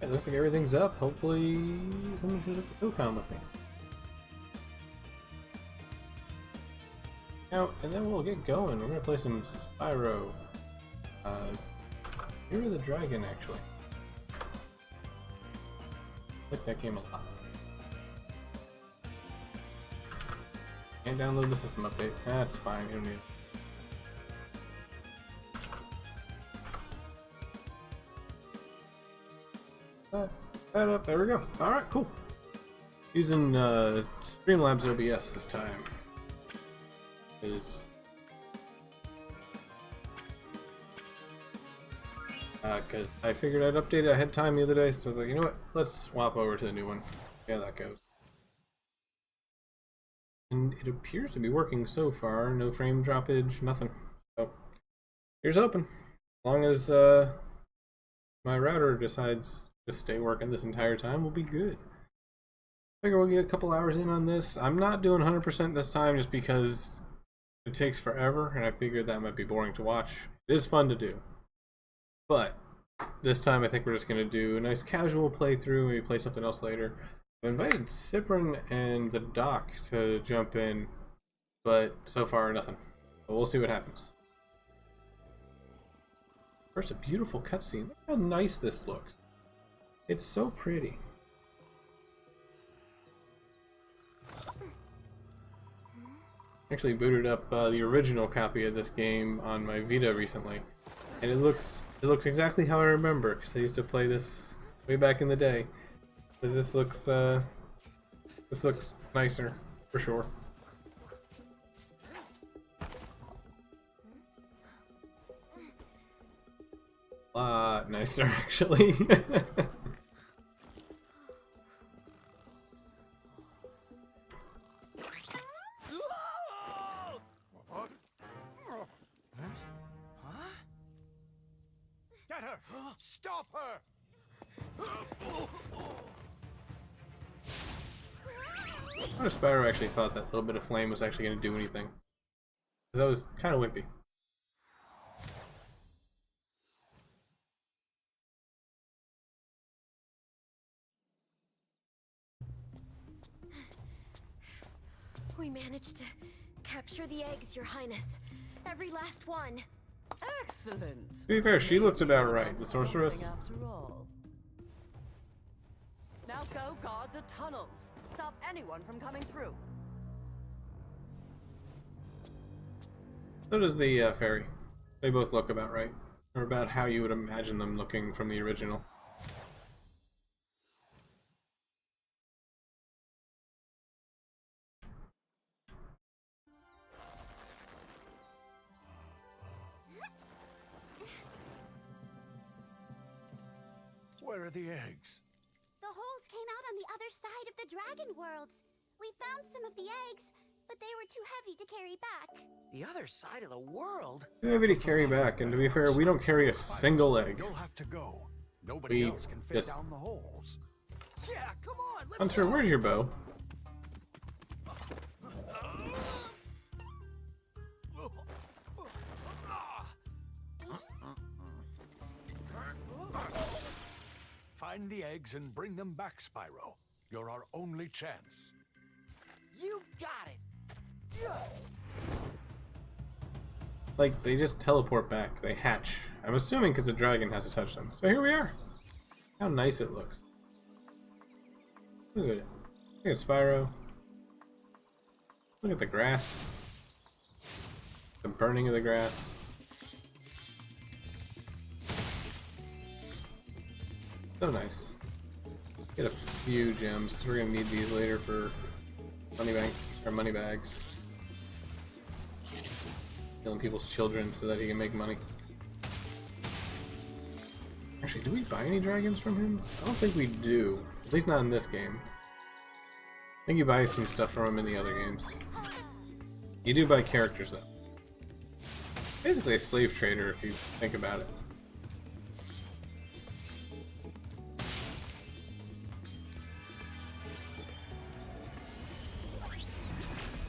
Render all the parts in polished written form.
It looks like everything's up. Hopefully someone can look at Ocon with me. Now, and then we'll get going. We're gonna play some Spyro. Here are the Dragon, actually. I like that game a lot. Can't download the system update. That's fine, you don't need it. There we go. Alright, cool. Using Streamlabs OBS this time. Because I figured I'd update it ahead of time the other day, so I was like, you know what, let's swap over to the new one. See how that goes. And it appears to be working so far. No frame droppage, nothing. So, here's hoping. As long as my router decides to stay working this entire time, we'll be good. I figure we'll get a couple hours in on this. I'm not doing 100% this time just because it takes forever, and I figured that might be boring to watch. It is fun to do. But this time I think we're just going to do a nice casual playthrough, maybe play something else later. I've invited Cyprin and the Doc to jump in, but so far nothing. But we'll see what happens. First, a beautiful cutscene. Look how nice this looks. It's so pretty. Actually booted up the original copy of this game on my Vita recently, and it looks exactly how I remember, because I used to play this way back in the day. But this looks nicer for sure. A lot nicer, actually. Get her! Stop her! I wonder if Spyro actually thought that little bit of flame was actually going to do anything. Because that was kind of wimpy. We managed to capture the eggs, Your Highness. Every last one. Excellent. To be fair, she looks about right, the sorceress. After all. Now go guard the tunnels. Stop anyone from coming through. So does the fairy. They both look about right. Or about how you would imagine them looking from the original. Where are the eggs? The holes came out on the other side of the dragon worlds. We found some of the eggs, but they were too heavy to carry back. The other side of the world? Too heavy to carry back, and to be fair, we don't carry a single egg. You'll have to go. Nobody We else can fit just... down the holes. Yeah, come on, let's Hunter, go. where's your bow? Find the eggs and bring them back, Spyro. You're our only chance. You got it. Like, they just teleport back. They hatch. I'm assuming because the dragon has to touch them. So here we are. How nice it looks. Look at it. Look at Spyro. Look at the grass. The burning of the grass. So nice. Get a few gems because we're gonna need these later for money bags. Killing people's children so that he can make money. Actually, do we buy any dragons from him? I don't think we do. At least not in this game. I think you buy some stuff from him in the other games. You do buy characters though. Basically a slave trader if you think about it.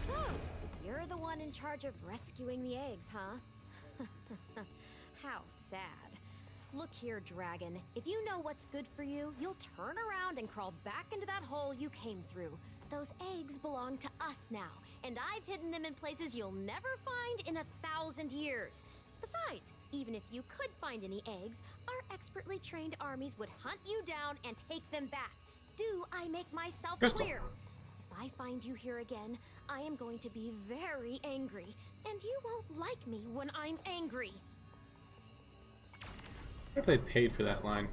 So, you're the one in charge of rescuing the eggs, huh? How sad. Look here, dragon. If you know what's good for you, you'll turn around and crawl back into that hole you came through. Those eggs belong to us now, and I've hidden them in places you'll never find in 1,000 years. Besides, even if you could find any eggs, our expertly trained armies would hunt you down and take them back. Do I make myself Crystal. clear? If I find you here again, I am going to be very angry, and you won't like me when I'm angry. I wonder if they paid for that line.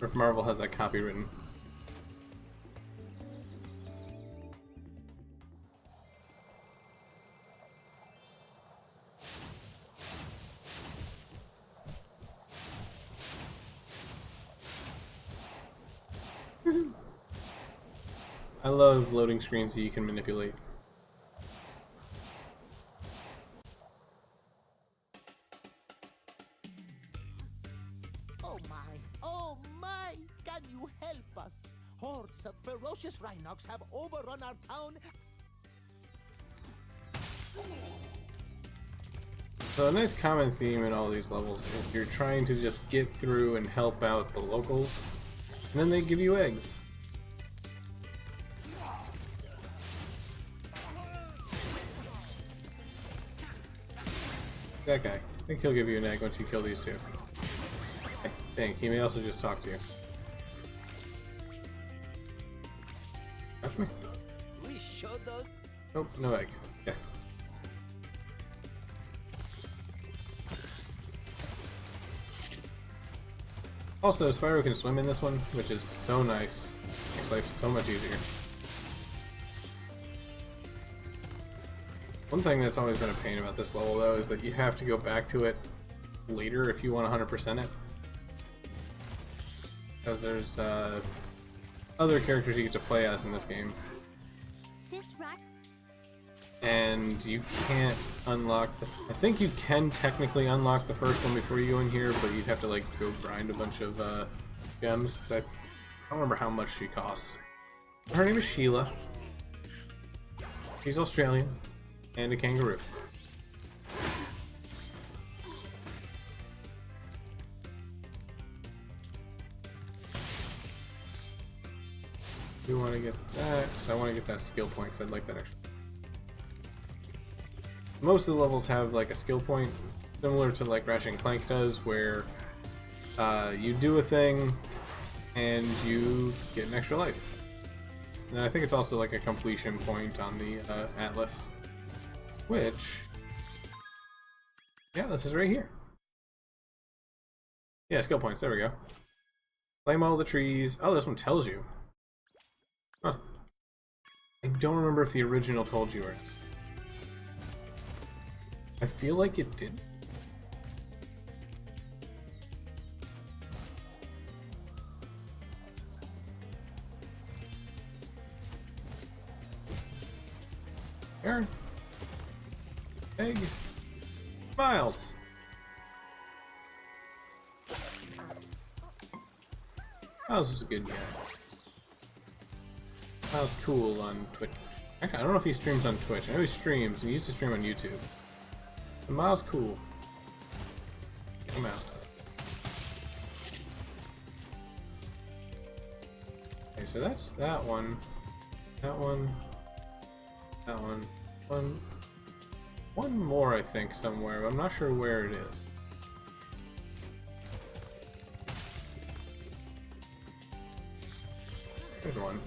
Or if Marvel has that copywritten. I love loading screens that you can manipulate. Oh my, can you help us? Hordes of ferocious Rhinox have overrun our town. So a nice common theme in all these levels is you're trying to just get through and help out the locals, and then they give you eggs. That guy. I think he'll give you an egg once you kill these two. I think. He may also just talk to you. Touch me? We showed those. Nope, no egg. Okay. Also, Spyro can swim in this one, which is so nice. Makes life so much easier. One thing that's always been a pain about this level, though, is that you have to go back to it later if you want 100% it. Because there's other characters you get to play as in this game. This rock. And you can't unlock the... I think you can technically unlock the first one before you go in here, but you'd have to like go grind a bunch of gems, because I don't remember how much she costs. Her name is Sheila. She's Australian. And a kangaroo. Do want to get that, because I want to get that skill point, because I'd like that extra. Most of the levels have like a skill point, similar to like Ratchet and Clank does, where you do a thing and you get an extra life. And I think it's also like a completion point on the Atlas. Which, yeah, this is right here. Yeah, skill points, there we go. Claim all the trees. Oh, this one tells you. Huh. I don't remember if the original told you or... I feel like it did. Aaron. Egg. Miles. Miles was a good guy. Miles cool on Twitch. Actually, I don't know if he streams on Twitch. I know he streams, and he used to stream on YouTube. But Miles cool. Check him out. Okay, so that's that one. That one. That one. One more, I think, somewhere, but I'm not sure where it is. There's one.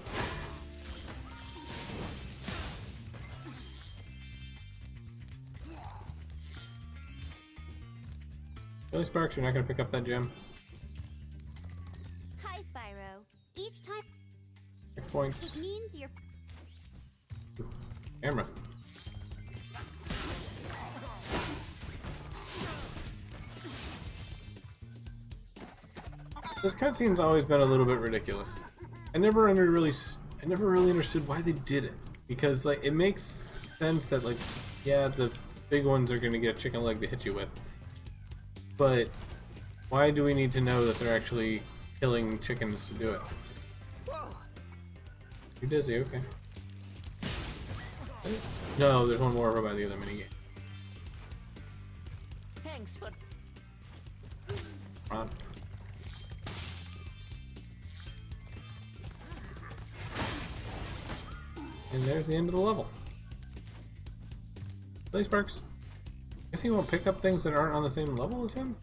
Really, Sparks, you're not going to pick up that gem? Hi, Spyro. Each time Checkpoint. it means you're. Camera. This cutscene's always been a little bit ridiculous. I never really understood why they did it, because like it makes sense that like, yeah, the big ones are gonna get a chicken leg to hit you with, but why do we need to know that they're actually killing chickens to do it? You're dizzy, okay. No, there's one more over by the other minigame. Thanks for... on. And there's the end of the level. Play Sparks. Guess he won't pick up things that aren't on the same level as him?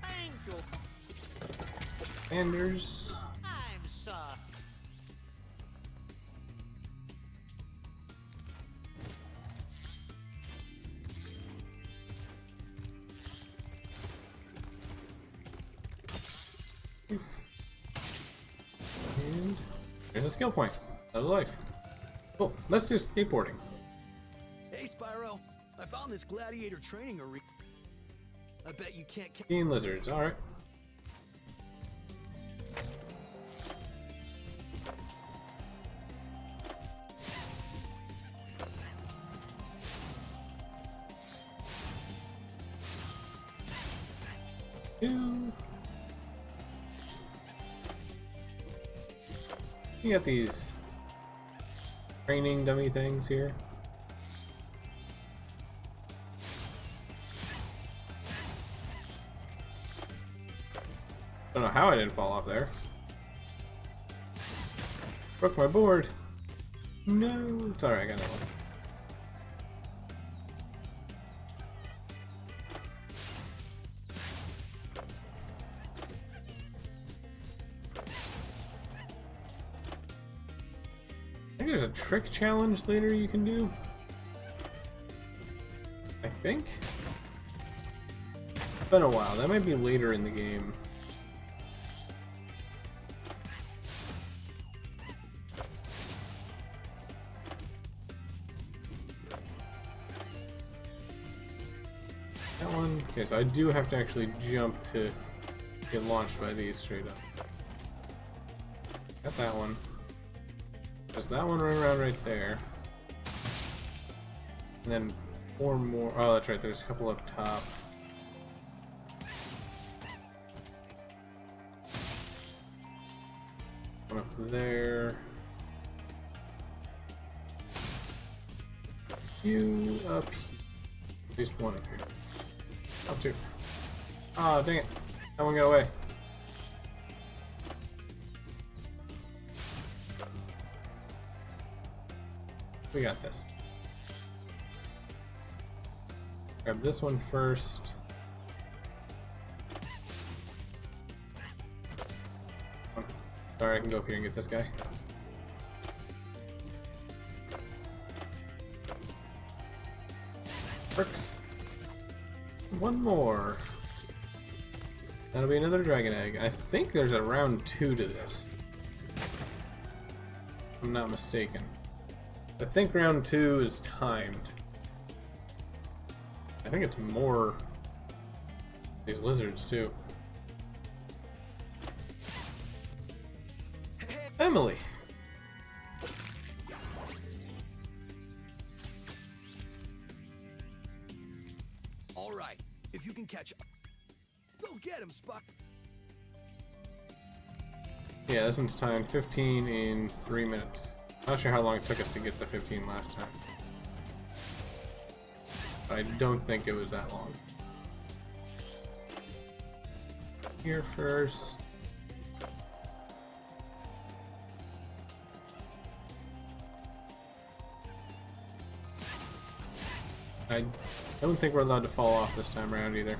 Thank you. Anders. I'm sorry. And there's a skill point. Another life. Oh, let's do skateboarding. Hey, Spyro. I found this gladiator training arena. I bet you can't. Teen lizards, alright. Two. You got these training dummy things here. Don't know how I didn't fall off there. Broke my board. No, it's alright, I got another one. I think there's a trick challenge later you can do. I think. It's been a while. That might be later in the game. That one. Okay, so I do have to actually jump to get launched by these straight up. Got that one. There's that one right around right there. And then 4 more. Oh, that's right. There's a couple up top. One up there. You up here. At least one up here. Up 2. Ah, dang it. That one got away. We got this. Grab this one first. Sorry, I can go up here and get this guy. Works. One more. That'll be another dragon egg. I think there's a round 2 to this. If I'm not mistaken. I think round 2 is timed. I think it's more these lizards too. Emily. All right, if you can catch up, go get him, Spot. Yeah, this one's timed 15 in 3 minutes. Not sure how long it took us to get the 15 last time. But I don't think it was that long. Here first. I don't think we're allowed to fall off this time around either.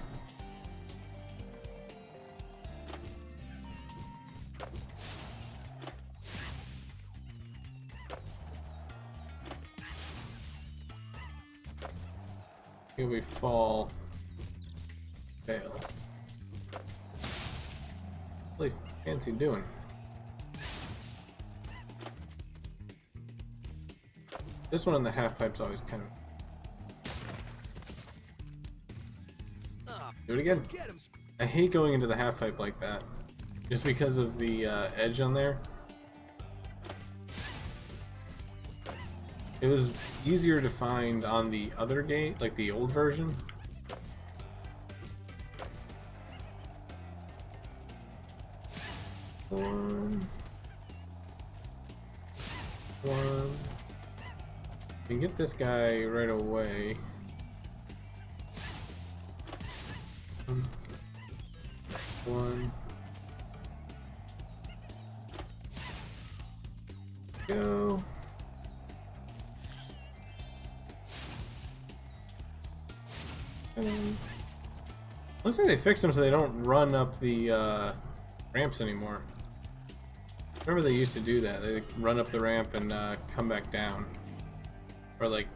Here we fall. Fail. Really fancy doing. This one on the half pipe's always kind of. Do it again. Get him, I hate going into the half pipe like that, just because of the edge on there. It was easier to find on the other game, like the old version. One. You can get this guy right away. One. Go. Looks like they fixed them so they don't run up the ramps anymore. Remember they used to do that. They run up the ramp and come back down. Or like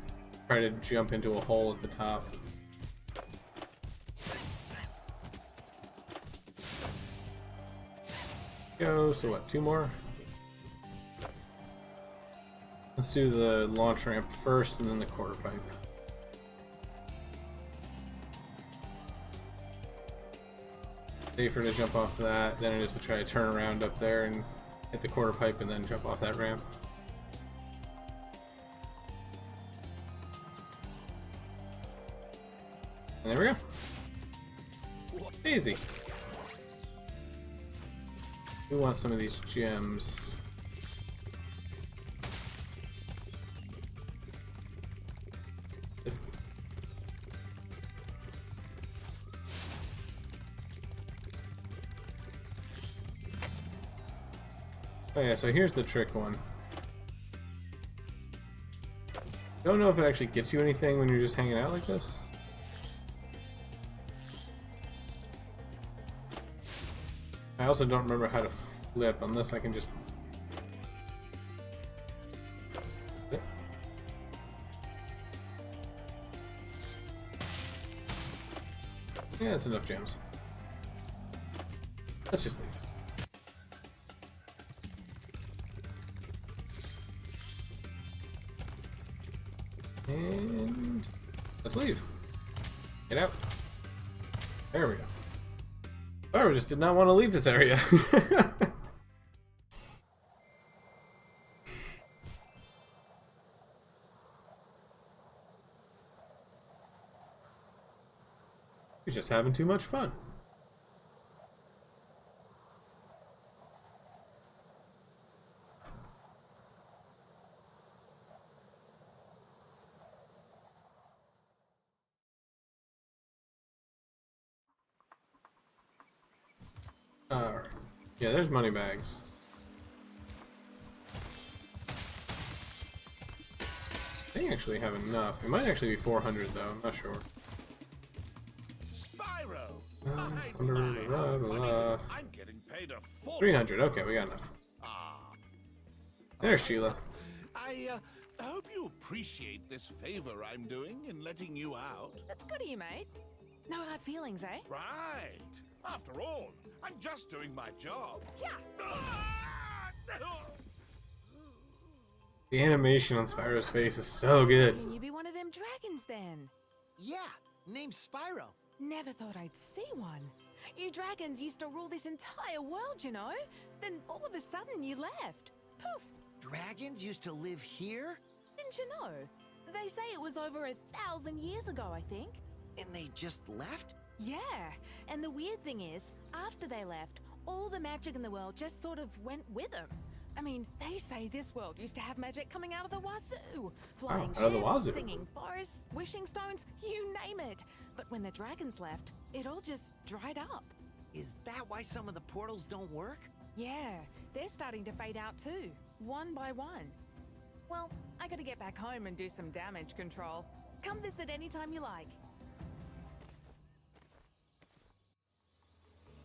try to jump into a hole at the top. Go, so what, 2 more? Let's do the launch ramp first and then the quarter pipe. Safer to jump off that than it is to try to turn around up there and hit the quarter pipe and then jump off that ramp. And there we go. Easy. We want some of these gems. Oh yeah, so here's the trick one. Don't know if it actually gets you anything when you're just hanging out like this. I also don't remember how to flip. Unless I can just... Yeah, that's enough gems. Let's just leave. And let's leave. Get out. There we go. Spyro just did not want to leave this area. You're just having too much fun. Alright. Yeah, there's money bags. They actually have enough. It might actually be 400 though, I'm not sure. Spyro! I'm getting paid a full 300, okay, we got enough. There's Sheila. I hope you appreciate this favor I'm doing in letting you out. That's good of you, mate. No hard feelings, eh? Right. After all, I'm just doing my job. Yeah. The animation on Spyro's face is so good. Can you be one of them dragons then? Yeah, name's Spyro. Never thought I'd see one. You dragons used to rule this entire world, you know? Then all of a sudden you left. Poof. Dragons used to live here? Didn't you know? They say it was over 1,000 years ago, I think. And they just left? Yeah, and the weird thing is, after they left, all the magic in the world just sort of went with them. I mean, they say this world used to have magic coming out of the wazoo. Flying out of the ships, wazoo. singing forests, wishing stones, you name it. But when the dragons left, it all just dried up. Is that why some of the portals don't work? Yeah, they're starting to fade out too, one by one. Well, I gotta get back home and do some damage control. Come visit anytime you like.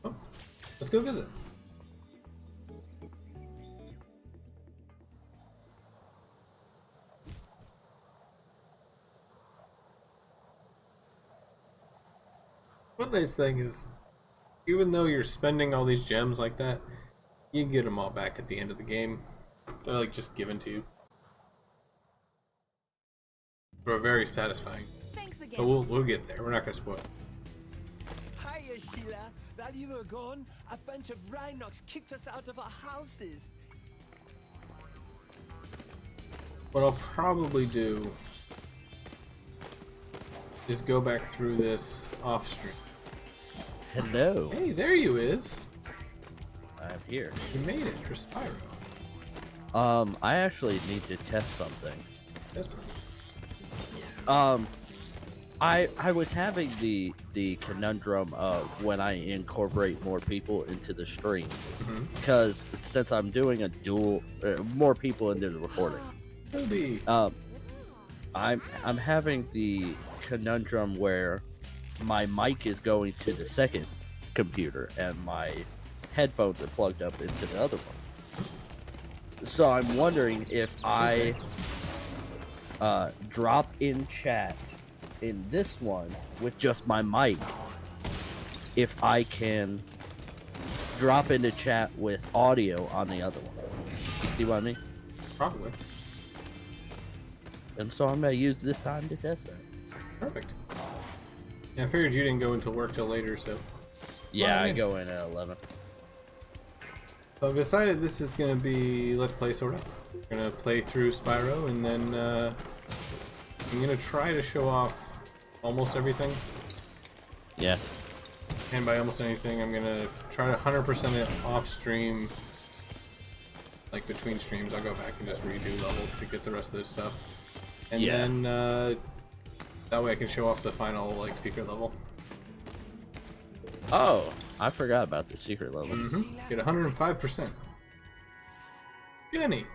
Oh, let's go visit. One nice thing is, even though you're spending all these gems like that, you can get them all back at the end of the game. They're like just given to you. They're very satisfying. Thanks again. But we'll get there. We're not gonna spoil it. Hiya, Sheila. While you were gone, a bunch of Rhinox kicked us out of our houses. What I'll probably do is go back through this off stream. Hello. Hey, there you is. I'm here. You made it for Spyro. I actually need to test something. That's I was having the conundrum of when I incorporate more people into the stream, because since I'm doing a dual, more people into the recording. Toby. I'm having the conundrum where my mic is going to the second computer and my headphones are plugged up into the other one. So I'm wondering if I drop in chat in this one with just my mic, if I can drop into chat with audio on the other one. You see what I mean? Probably. And so I'm gonna use this time to test that. Perfect. Yeah, I figured you didn't go into work till later, so. Yeah, Well, I go in at 11. So I've decided this is gonna be Let's Play sort of. We're gonna play through Spyro, and then I'm gonna try to show off almost everything. Yeah. And by almost anything, I'm gonna try to 100% it off stream. Like between streams, I'll go back and just redo levels to get the rest of this stuff. And then that way I can show off the final like secret level. Oh, I forgot about the secret level. Get 105%. Jenny.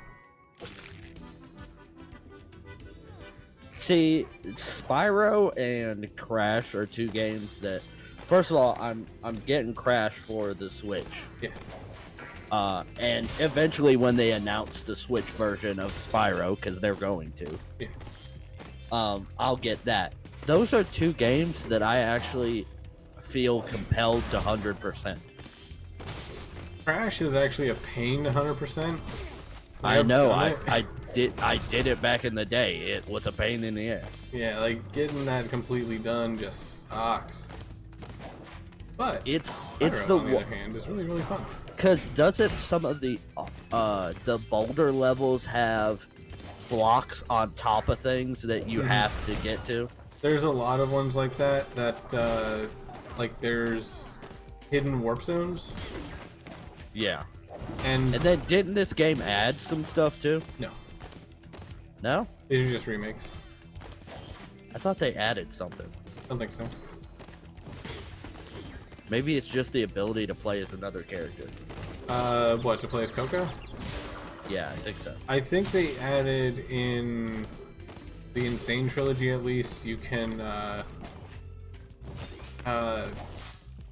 See, Spyro and Crash are two games that, first of all, I'm getting Crash for the Switch. Yeah. And eventually when they announce the Switch version of Spyro, because they're going to, I'll get that. Those are two games that I actually feel compelled to 100%. Crash is actually a pain to 100%. I know, I did it back in the day. It was a pain in the ass. Yeah, like getting that completely done just sucks. But it's Spyro, the on the other hand, is really fun. Because doesn't some of the boulder levels have blocks on top of things that you have to get to? There's a lot of ones like that. Like there's hidden warp zones. Yeah. And then didn't this game add some stuff too? No. No? These are just remakes. I thought they added something. I don't think so. Maybe it's just the ability to play as another character. What, to play as Coco? Yeah, I think so. I think they added in the Insane trilogy at least, you can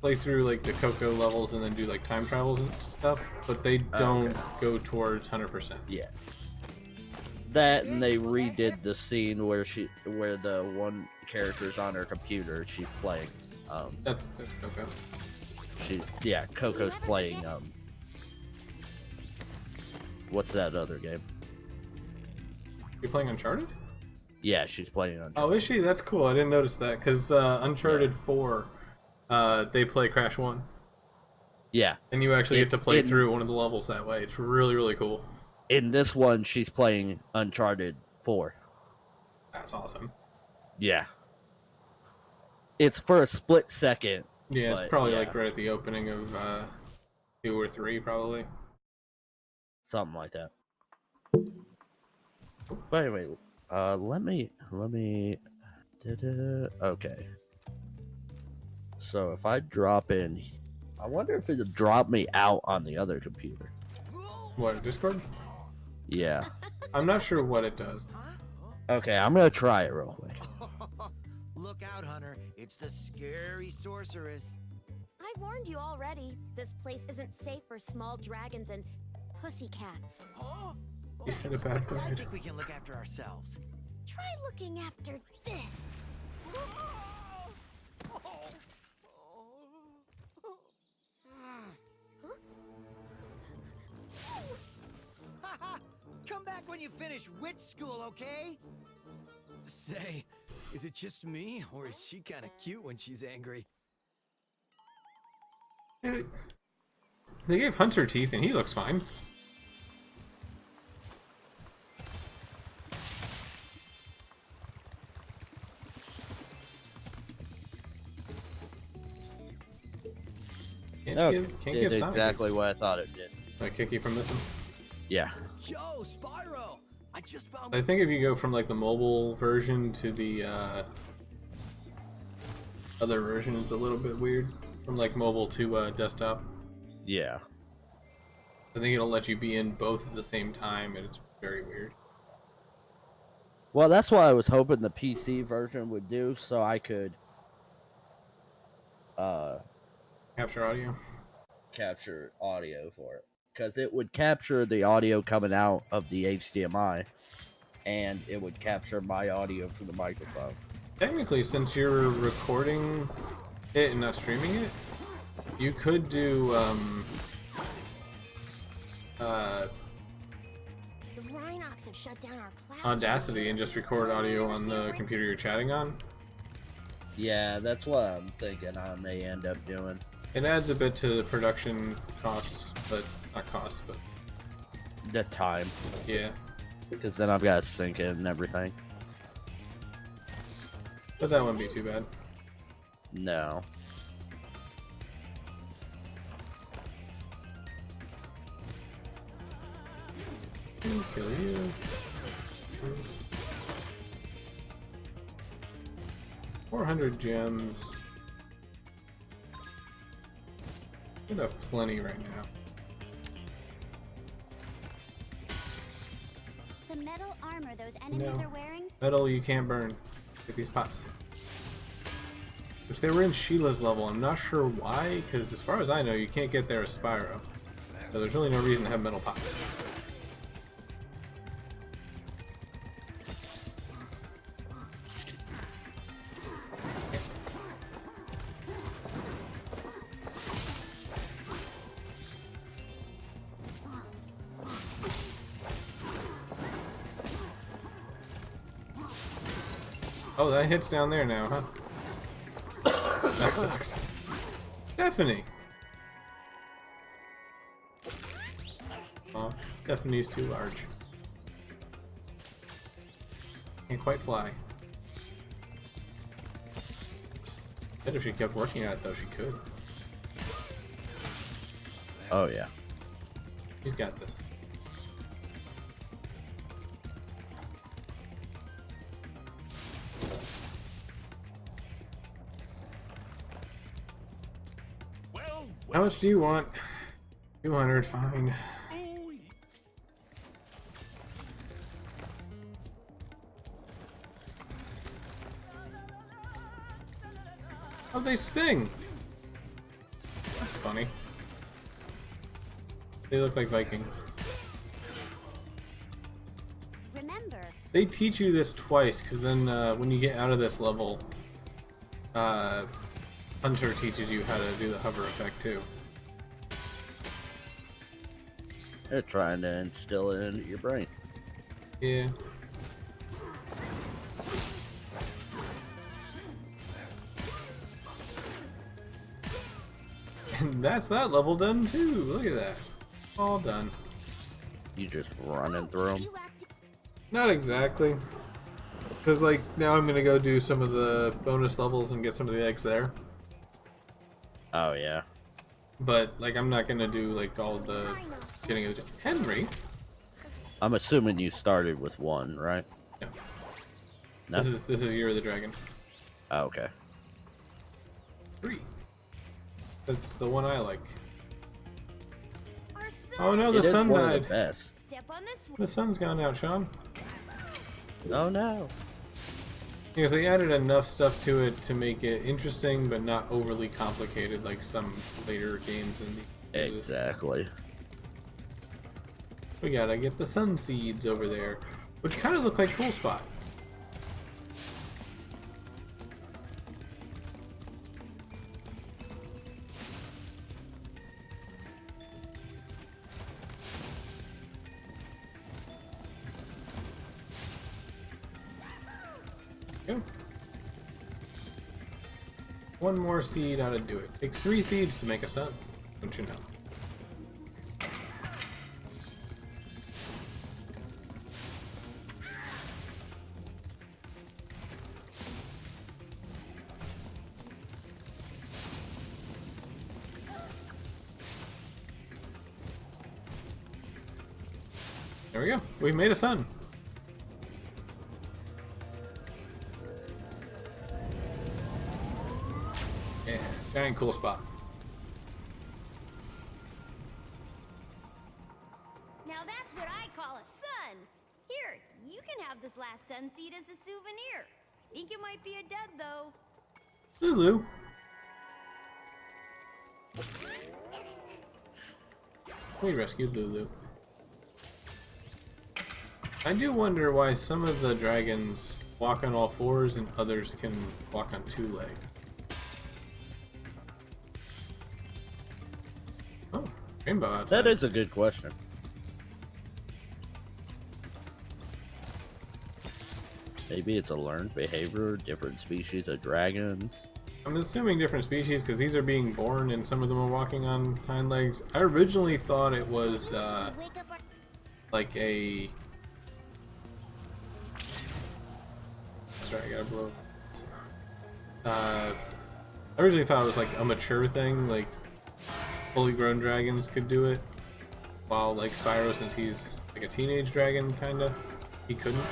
play through like the Coco levels and then do like time travels and stuff, but they don't go towards 100%. Yeah. That, and they redid the scene where the one character's on her computer, she's playing. That's Coco. Coco's playing. What's that other game? You're playing Uncharted? Yeah, she's playing Uncharted. Oh, is she? That's cool. I didn't notice that because Uncharted 4, they play Crash 1. Yeah. And you actually get to play through one of the levels that way. It's really cool. In this one, she's playing Uncharted 4. That's awesome. Yeah. It's for a split second. Yeah, it's probably like right at the opening of 2 or 3, probably. Something like that. But anyway, let me. Okay. So if I drop in, I wonder if it'll drop me out on the other computer. What, Discord? Yeah. I'm not sure what it does. Okay, I'm gonna try it real quick. Look out, Hunter. It's the scary sorceress. I've warned you already. This place isn't safe for small dragons and pussycats. Huh? You said a bad I word. think we can look after ourselves. Try looking after this. Come back when you finish witch school, okay? Say, is it just me, or is she kind of cute when she's angry? They gave Hunter teeth and he looks fine. Okay, Can't did give Sonic exactly what I thought it did. a kick you from this one. Yeah. Yo, Spyro! I just found. I think if you go from like the mobile version to the other version is a little bit weird from like mobile to desktop. Yeah. I think it'll let you be in both at the same time, and it's very weird. Well, that's what I was hoping the PC version would do, so I could Capture audio. capture audio for it. Because it would capture the audio coming out of the HDMI, and it would capture my audio from the microphone. Technically, since you're recording it and not streaming it, you could do The Rhinox have shut down our cloud. Audacity and just record audio on the computer you're chatting on. Yeah, that's what I'm thinking I may end up doing. It adds a bit to the production costs, but not costs, but The time. yeah. Because then I've got to sync it and everything. But that wouldn't be too bad. No. Kill you. $400 gems. Should have plenty right now. The metal armor those enemies No. are wearing. Metal you can't burn. Get these pots. Which they were in Sheila's level. I'm not sure why, because as far as I know, you can't get there as Spyro. So there's really no reason to have metal pots. Oh, that hits down there now, huh? That sucks. Stephanie! Oh, Stephanie's too large. Can't quite fly. Bet if she kept working at it though, she could. Oh, yeah. She's got this. Well, How much do you want? 200, fine. oh, How'd they sing? That's funny. They look like Vikings. Remember, They teach you this twice, because then when you get out of this level, Hunter teaches you how to do the hover effect too. They're trying to instill it into your brain. Yeah. And that's that level done too. Look at that. All done. You just running through them. you act Not exactly. Because, like, now I'm gonna go do some of the bonus levels and get some of the eggs there. Oh, yeah. But, like, I'm not gonna do, like, all the Rhinox. getting of the... Henry? I'm assuming you started with one, right? No. No? This is Year of the Dragon. Oh, okay. 3. That's the one I like. Our sun. Oh no, the It is sun one of died. the best. Step on this one. The sun's gone out, Sean. Oh, no. Because they added enough stuff to it to make it interesting, but not overly complicated like some later games in the... Exactly. We gotta get the sun seeds over there, which kind of look like Cool Spot. Go. One more seed ought to do it. Takes 3 seeds to make a sun, don't you know? There we go. We made a sun. Giant cool spot. Now that's what I call a sun. Here, you can have this last sun seed as a souvenir. I think it might be a dud, though. Lulu. We rescued Lulu. I do wonder why some of the dragons walk on all fours and others can walk on two legs. Oh, rainbow outside. That is a good question. Maybe it's a learned behavior, different species of dragons. I'm assuming different species because these are being born and some of them are walking on hind legs. I originally thought it was like a... Sorry, I gotta blow. I originally thought it was like a mature thing, like fully grown dragons could do it, while like Spyro, since he's like a teenage dragon, kinda, he couldn't.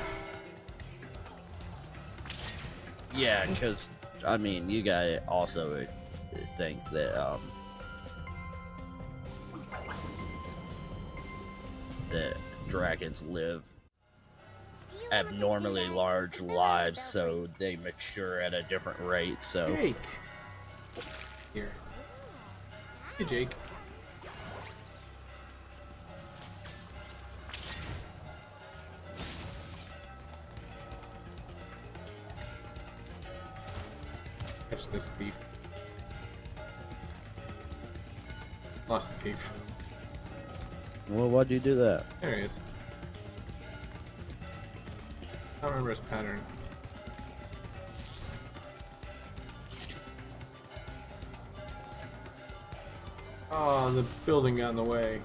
Yeah, because I mean, you gotta also think that that dragons live abnormally large lives, so they mature at a different rate. So Jake, here, hey Jake. Catch this thief. Lost the thief. well, why'd you do that? There he is. I don't remember his pattern. Oh, the building got in the way.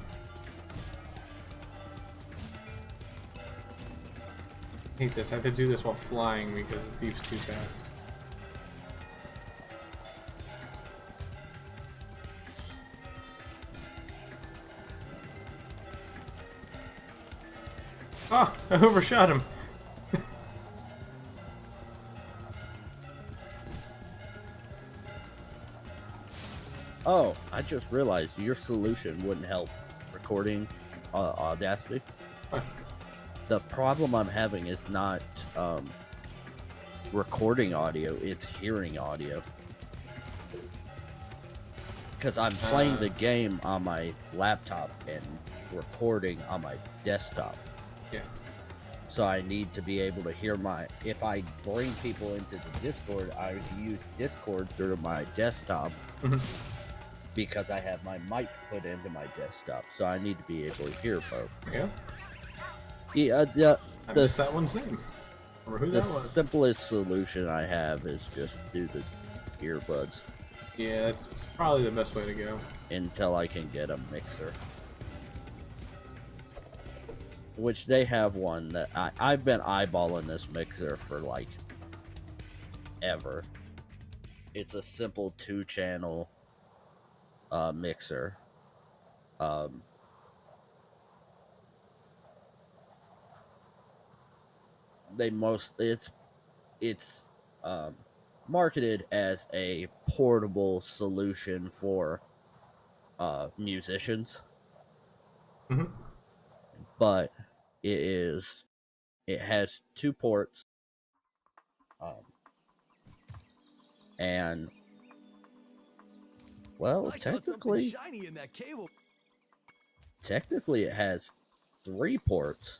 I hate this. I have to do this while flying because the thief's too fast. Ah! I overshot him! Oh, I just realized your solution wouldn't help recording Audacity. Huh. The problem I'm having is not recording audio, it's hearing audio. Because I'm playing the game on my laptop and recording on my desktop. Yeah. So I need to be able to hear my... If I bring people into the Discord, I use Discord through my desktop. Because I have my mic put into my desktop, so I need to be able to hear both. Yeah. Yeah, I missed that one's name. Or who the that was. simplest solution I have is just do the earbuds Yeah, that's probably the best way to go. until I can get a mixer. Which they have one that I've been eyeballing this mixer for like ever. It's a simple 2-channel mixer. It's marketed as a portable solution for musicians, but it has 2 ports, and well, I saw something shiny in that cable. technically it has 3 ports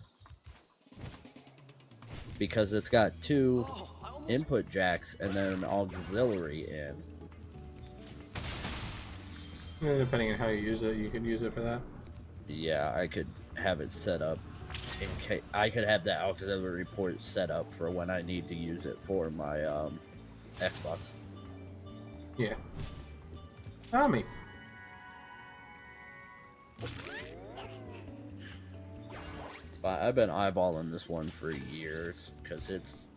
because it's got 2 input jacks and then an auxiliary in. Yeah, depending on how you use it, you could use it for that. Yeah, I could have it set up in case I could have that auxiliary port set up for when I need to use it for my Xbox. Yeah. Tommy. But I've been eyeballing this one for years because it's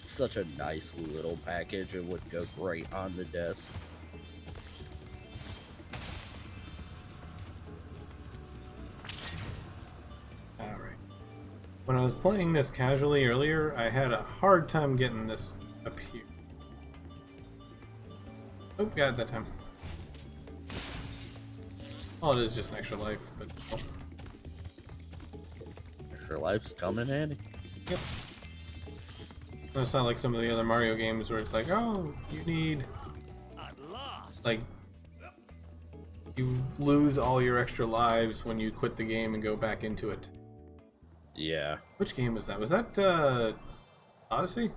such a nice little package. It would go great on the desk. Alright. When I was playing this casually earlier, I had a hard time getting this up here. Oh, got it that time. Oh, it is just an extra life, but oh. Extra lives come in handy. Yep. No, it's not like some of the other Mario games where it's like, oh, you need, like, you lose all your extra lives when you quit the game and go back into it. Yeah. Which game was that? Was that, Odyssey?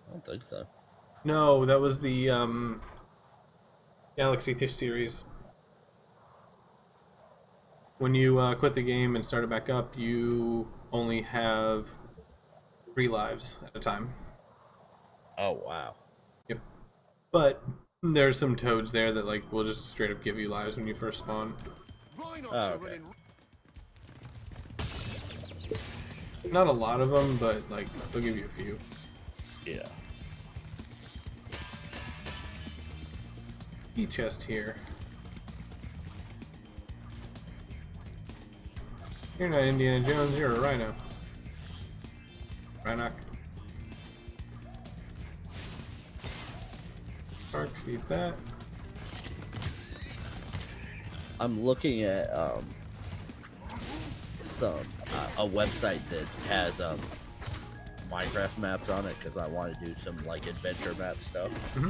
I don't think so. No, that was the, Galaxy Fish series. When you quit the game and start it back up, you only have 3 lives at a time. Oh, wow. Yep. But there's some toads there that like will just straight up give you lives when you first spawn. Oh, okay. Not a lot of them, but like they'll give you a few. Yeah. Key chest here. You're not Indiana Jones, you're a rhino. Rhinoc. Sharks, eat that. I'm looking at some a website that has Minecraft maps on it because I want to do some like adventure map stuff. Mm-hmm.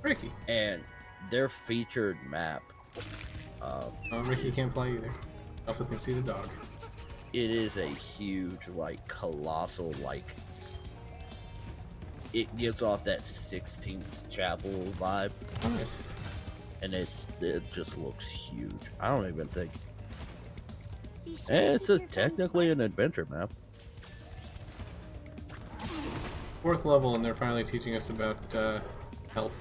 Ricky. And their featured map. Oh, Ricky can't play either. Also thinks he's a dog. It is a huge, like, colossal, like. It gives off that 16th Chapel vibe, Oh, nice. and it just looks huge. I don't even think. Be sure And to it's keep a your friends technically an adventure map. 4th level, and they're finally teaching us about health.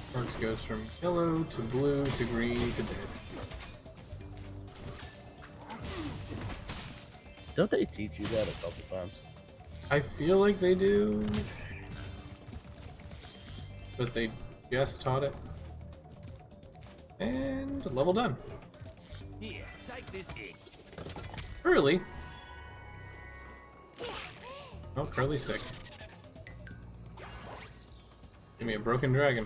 Sparks goes from yellow to blue to green to dead. Don't they teach you that a couple times? I feel like they do, but they just taught it. And level done. Here, take this egg. Early. Oh, Curly's sick. Give me a broken dragon.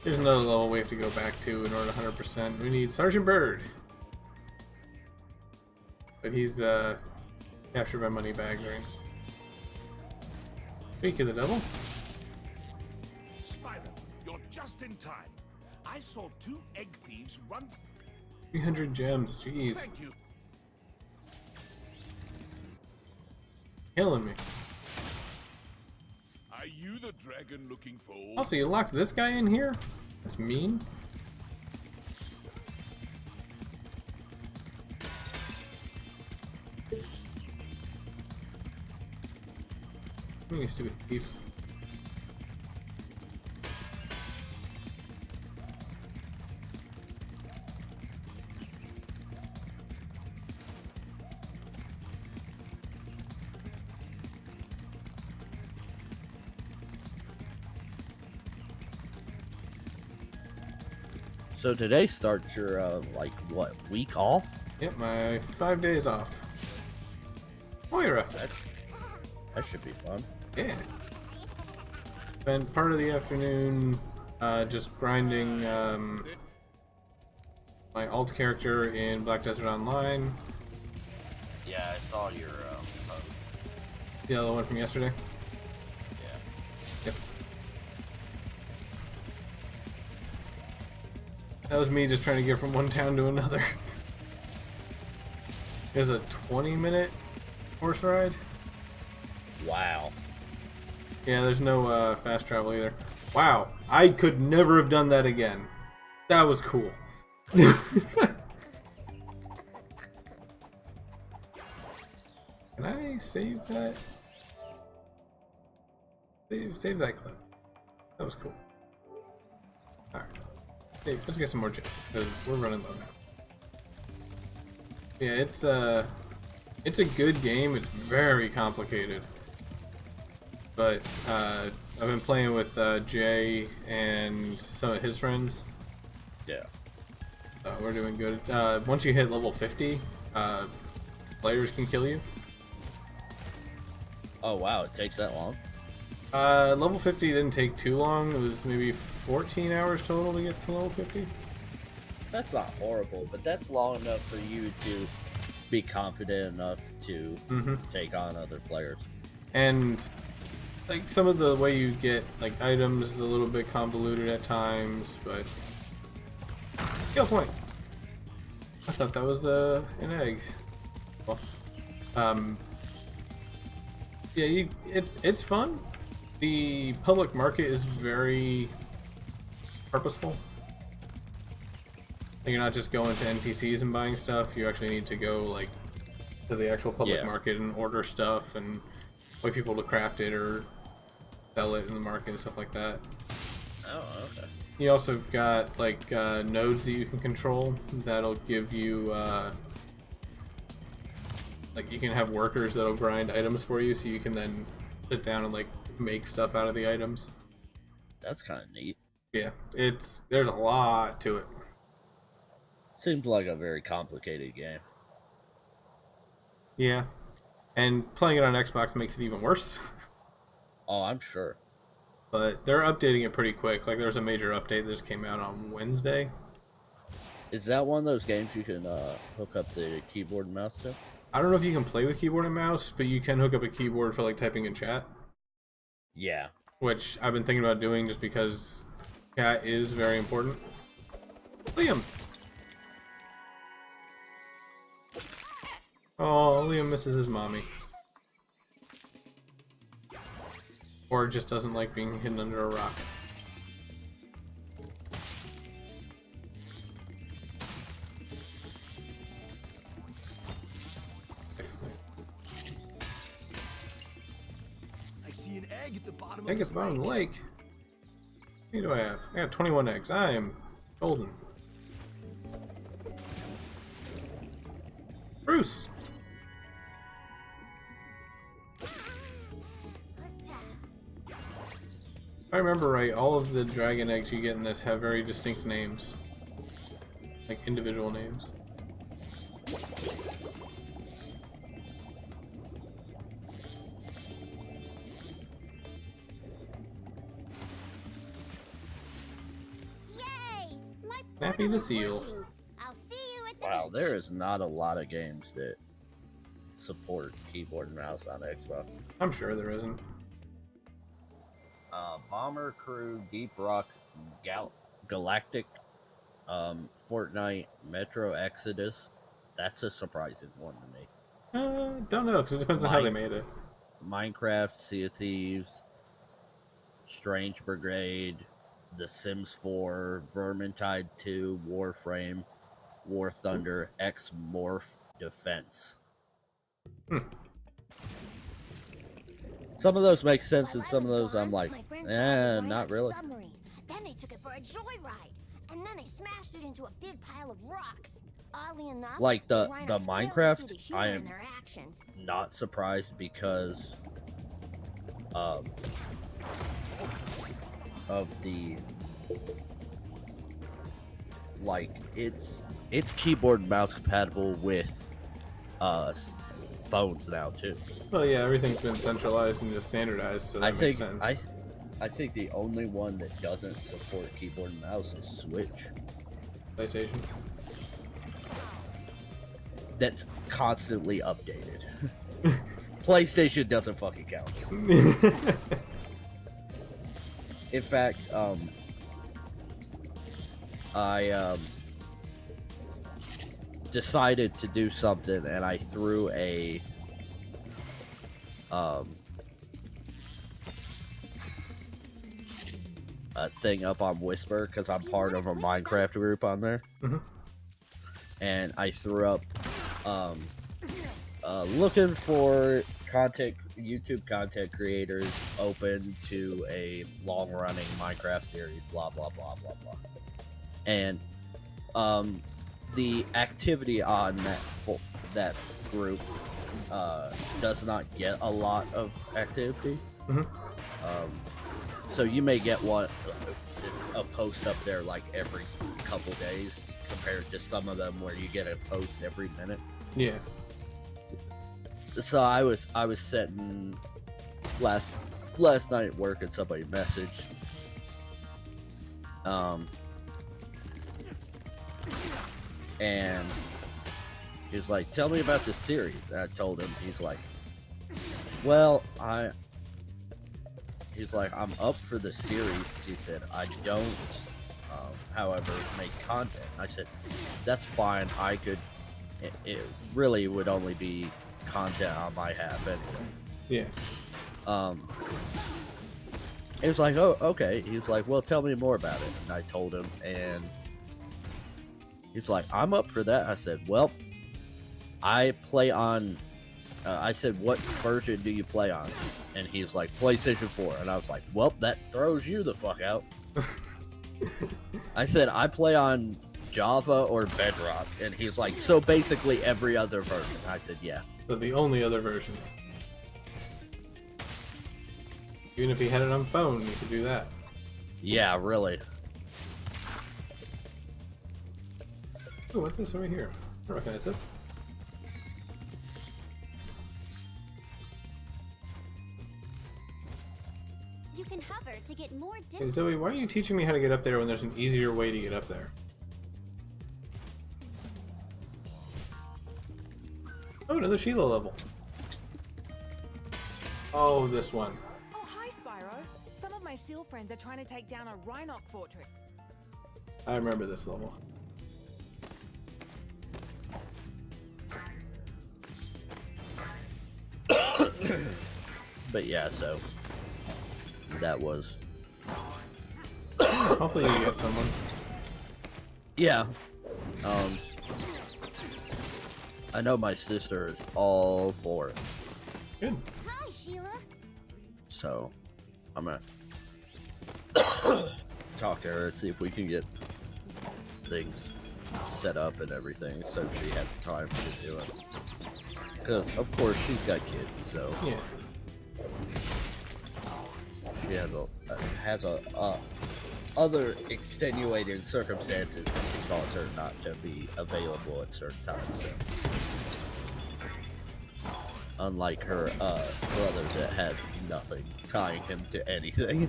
There's another level we have to go back to in order to 100%. We need Sergeant Bird. But he's captured by Moneybag ring. Speak of the devil. Spyro, you're just in time. I saw 2 egg thieves run. 300 gems, jeez. Thank you. Killing me. Are you the dragon looking for? Also, you locked this guy in here? That's mean. You stupid thief. So today starts your like what, week off? Yep, my 5 days off. Moira! That should be fun. Yeah. Spent part of the afternoon just grinding my alt character in Black Desert Online. Yeah, I saw your The other one from yesterday. yeah. Yep. That was me just trying to get from one town to another. There's a 20-minute horse ride. Wow. Yeah, there's no fast travel either. Wow, I could never have done that again. That was cool. Can I save that? Save that clip. That was cool. Alright. Hey, let's get some more gems, because we're running low now. Yeah, it's a good game. It's very complicated. But I've been playing with Jay and some of his friends. Yeah. We're doing good. Once you hit level 50, players can kill you. Oh wow, it takes that long? Level 50 didn't take too long. It was maybe 14 hours total to get to level 50. That's not horrible, but that's long enough for you to be confident enough to take on other players. And like some of the way you get like items is a little bit convoluted at times, but skill point. I thought that was an egg. Well, yeah, it's fun. The public market is very purposeful. You're not just going to NPCs and buying stuff. You actually need to go like to the actual public market and order stuff and wait people to craft it or sell it in the market and stuff like that. Oh, okay. You also got like nodes that you can control that'll give you like you can have workers that'll grind items for you, so you can then sit down and like make stuff out of the items. That's kind of neat. Yeah, there's a lot to it. Seems like a very complicated game. Yeah, and playing it on Xbox makes it even worse. Oh, I'm sure. But they're updating it pretty quick. Like there's a major update that just came out on Wednesday. Is that one of those games you can hook up the keyboard and mouse to? I don't know if you can play with keyboard and mouse, but you can hook up a keyboard for like typing in chat. Yeah. Which I've been thinking about doing just because chat is very important. Liam! Oh, Liam misses his mommy. Or just doesn't like being hidden under a rock. I see an egg at the bottom Egg at the bottom of the lake. How many do I have? I got 21 eggs. I am golden. Bruce! If I remember right, all of the dragon eggs you get in this have very distinct names. Like individual names. Yay! My Snappy portal the is seal. working. I'll see you at the Wow, beach. there is not a lot of games that support keyboard and mouse on Xbox. I'm sure there isn't. Bomber Crew, Deep Rock, Galactic, Fortnite, Metro Exodus. That's a surprising one to me. Don't know, because it depends on how they made it. Minecraft, Sea of Thieves, Strange Brigade, The Sims 4, Vermintide 2, Warframe, War Thunder, X Morph Defense. Some of those make sense, and some of those I'm like, not really. Submarine. Then they took it for a joyride, and then they smashed it into a big pile of rocks. Oddly enough, Like the Rhinos barely Minecraft, see the humor I in am their actions. not surprised because of the like it's keyboard and mouse compatible with phones now too. Well, yeah, everything's been centralized and just standardized, so that makes sense. I think the only one that doesn't support keyboard and mouse is Switch. PlayStation. That's constantly updated. PlayStation doesn't fucking count. In fact, I decided to do something, and I threw a thing up on Whisper because I'm part of a Minecraft group on there, and I threw up looking for YouTube content creators open to a long-running Minecraft series, blah blah blah blah blah, and the activity on that group does not get a lot of activity. So you may get a post up there like every couple days compared to some of them where you get a post every minute. Yeah. So I was sitting last night at work and somebody messaged. And he was like, "Tell me about this series." And I told him. He's like, "Well, he's like, I'm up for the series." He said, "I don't, however, make content." I said, "That's fine. I could. It really would only be content on my half anyway." Yeah. He was like, "Oh, okay." He was like, "Well, tell me more about it." And I told him, and he's like, "I'm up for that." I said, "Well, I play on." I said, "What version do you play on?" And he's like, "PlayStation 4." And I was like, "Well, that throws you the fuck out." I said, "I play on Java or Bedrock." And he's like, "So basically every other version." I said, "Yeah." So the only other versions. Even if he had it on phone, you could do that. Yeah, really. Ooh, what's this over here? I don't recognize this. You can hover to get more Hey, Zoe, why are you teaching me how to get up there when there's an easier way to get up there? Oh, another Sheila level. Oh, this one. Oh, hi, Spyro. Some of my seal friends are trying to take down a Rhinoc fortress. I remember this level. But yeah, so that was. Hopefully you get someone. Yeah. I know my sister is all for it. Good. Hi, Sheila. So I'm gonna talk to her and see if we can get things set up and everything so she has time to do it. Because of course she's got kids, so Yeah. she has a other extenuating circumstances that can cause her not to be available at certain times. So unlike her brother that has nothing tying him to anything.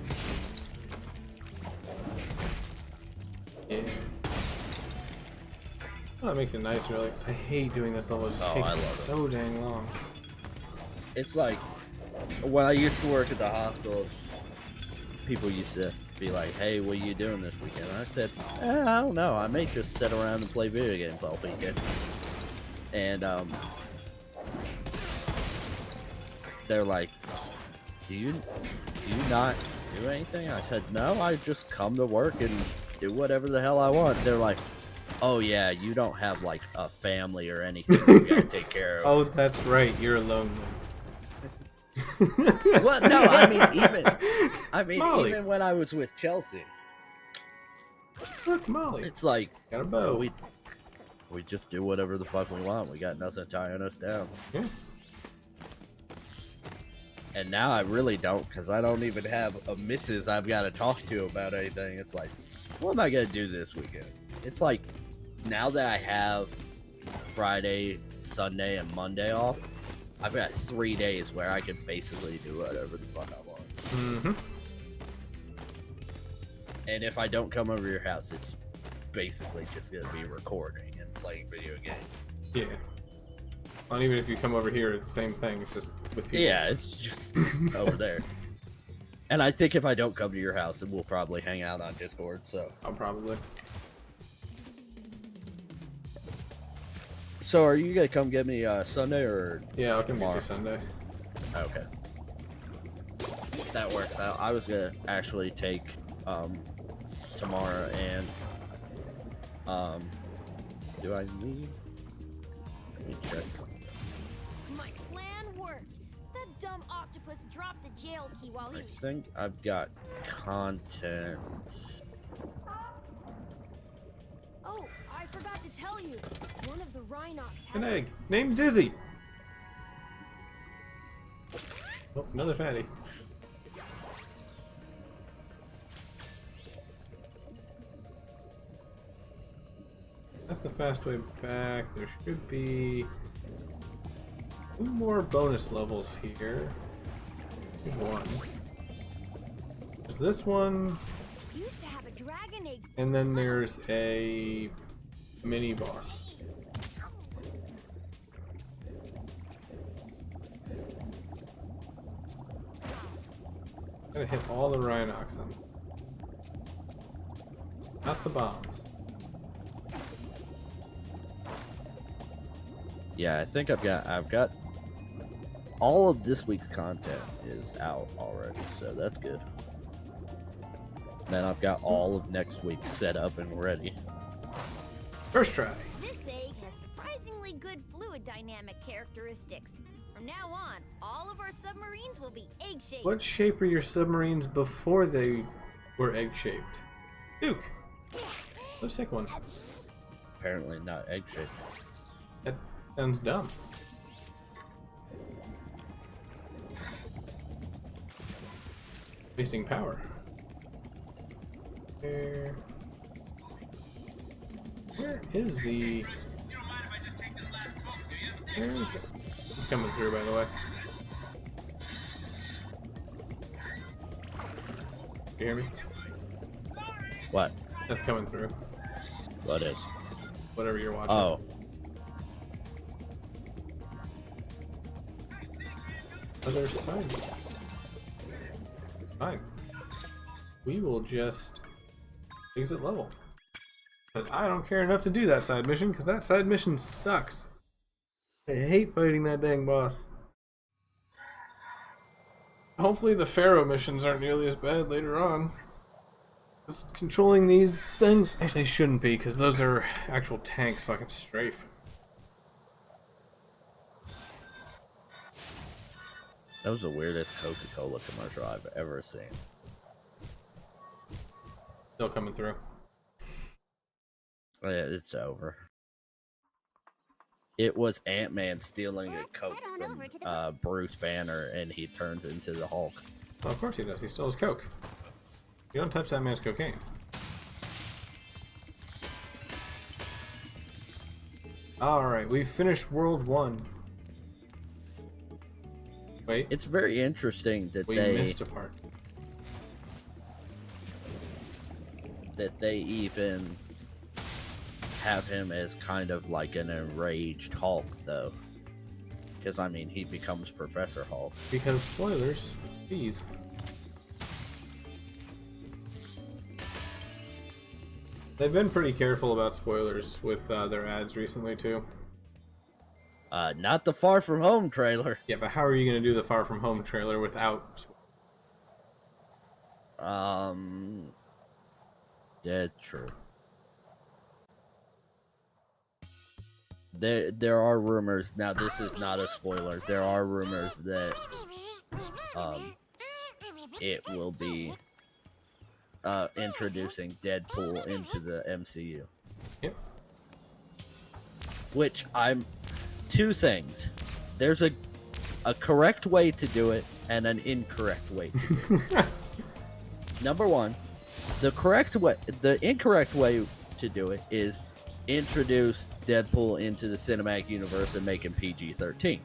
Yeah. Oh, that makes it nice, really. I hate doing this level. It just Oh, takes I love it. so dang long. It's like when I used to work at the hospital, people used to be like, "Hey, what are you doing this weekend?" And I said, I don't know. I may just sit around and play video games all weekend." And they're like, do you not do anything?" I said, "No, I just come to work and do whatever the hell I want." They're like, "Oh yeah, you don't have like a family or anything you gotta take care of." Oh, that's right. You're alone then. Well, no, I mean, Molly. even when I was with Chelsea, Look, Molly. it's like Got a bow. we just do whatever the fuck we want. We got nothing tying us down. Yeah. And now I really don't, because I don't even have a missus I've got to talk to about anything. It's like, what am I gonna do this weekend? It's like, now that I have Friday, Sunday, and Monday off, I've got 3 days where I can basically do whatever the fuck I want. Mm-hmm. And if I don't come over your house, it's basically just gonna be recording and playing video games. Yeah. Well, even if you come over here, it's the same thing. It's just with people. Yeah, it's just over there. And I think if I don't come to your house, then we'll probably hang out on Discord, so. I'll probably. So are you gonna come get me Sunday or Yeah, I'll come get tomorrow? you Sunday. Okay. That works out. I was gonna actually take tomorrow and do I need? Let me check something. My plan worked. That dumb octopus dropped the jail key while he I was... think I've got content. Oh, I forgot to tell you. One of the Rhinocs An had... egg. Named Dizzy. Oh, another fatty. That's the fast way back. There should be 2 more bonus levels here. One. There's this one, Used to have a dragon egg. and then there's a mini boss. Gotta hit all the Rhinox on them. Not the bombs. Yeah, I think I've got all of this week's content is out already, so that's good. Then I've got all of next week set up and ready. First try. This egg has surprisingly good fluid dynamic characteristics. From now on, all of our submarines will be egg-shaped. What shape are your submarines before they were egg-shaped? Duke! The sick one. Apparently not egg shaped. That sounds dumb. Wasting power. Where is the... Where is it? It's coming through, by the way. You hear me? What? That's coming through. What is? Whatever you're watching. Oh. Other side. Fine. We will just exit level. Because I don't care enough to do that side mission, because that side mission sucks. I hate fighting that dang boss. Hopefully the Pharaoh missions aren't nearly as bad later on. Just controlling these things actually shouldn't be, because those are actual tanks, so I can strafe. That was the weirdest Coca-Cola commercial I've ever seen. Still coming through. Yeah, it's over. It was Ant-Man stealing a Coke from Bruce Banner, and he turns into the Hulk. Well, of course he does. He stole his Coke. You don't touch that man's cocaine. Alright, we've finished World 1. Wait, It's very interesting that we they missed a part. even have him as kind of like an enraged Hulk, though. Because, I mean, he becomes Professor Hulk. Because spoilers, please. They've been pretty careful about spoilers with their ads recently, too. Not the Far From Home trailer. Yeah, but how are you going to do the Far From Home trailer without... That's true. There are rumors, now this is not a spoiler, there are rumors that it will be introducing Deadpool into the MCU. Yep. Which two things. There's a correct way to do it and an incorrect way to do it. Number one, the incorrect way to do it is introduce Deadpool into the cinematic universe and make him PG-13.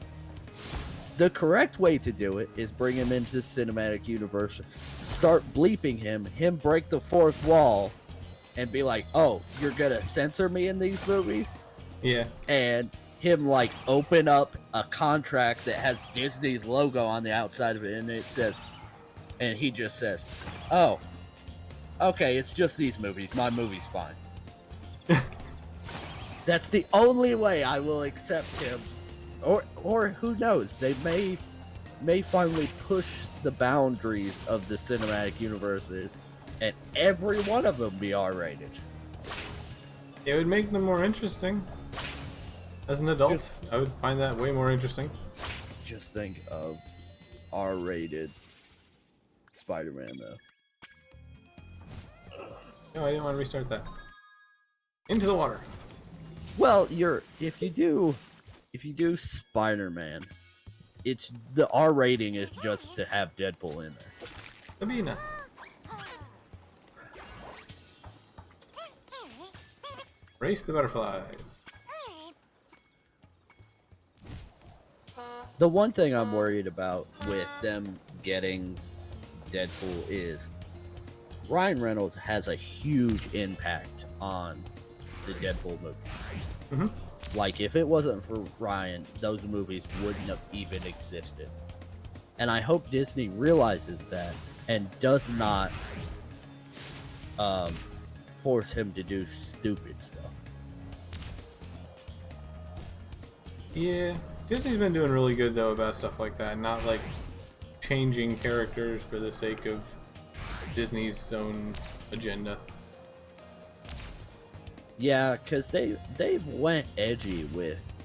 The correct way to do it is bring him into the cinematic universe, start bleeping him break the fourth wall, and be like, oh, you're gonna censor me in these movies? Yeah. And him, like, open up a contract that has Disney's logo on the outside of it, and it says, and he just says, oh, okay, it's just these movies, my movie's fine. That's the only way I will accept him. Or who knows, they may finally push the boundaries of the cinematic universe, and every one of them be R-rated. It would make them more interesting. As an adult, I would find that way more interesting. Just think of R-rated Spider-Man, though. No, I didn't want to restart that. Into the water. Well, if you do Spider-Man, it's the R rating is just to have Deadpool in there. Sabina. Race the butterflies. The one thing I'm worried about with them getting Deadpool is Ryan Reynolds has a huge impact on the Deadpool movie. Mm-hmm. Like, if it wasn't for Ryan, those movies wouldn't have even existed. And I hope Disney realizes that and does not force him to do stupid stuff. Yeah, Disney's been doing really good though about stuff like that, not like changing characters for the sake of Disney's own agenda. Yeah, because they've went edgy with,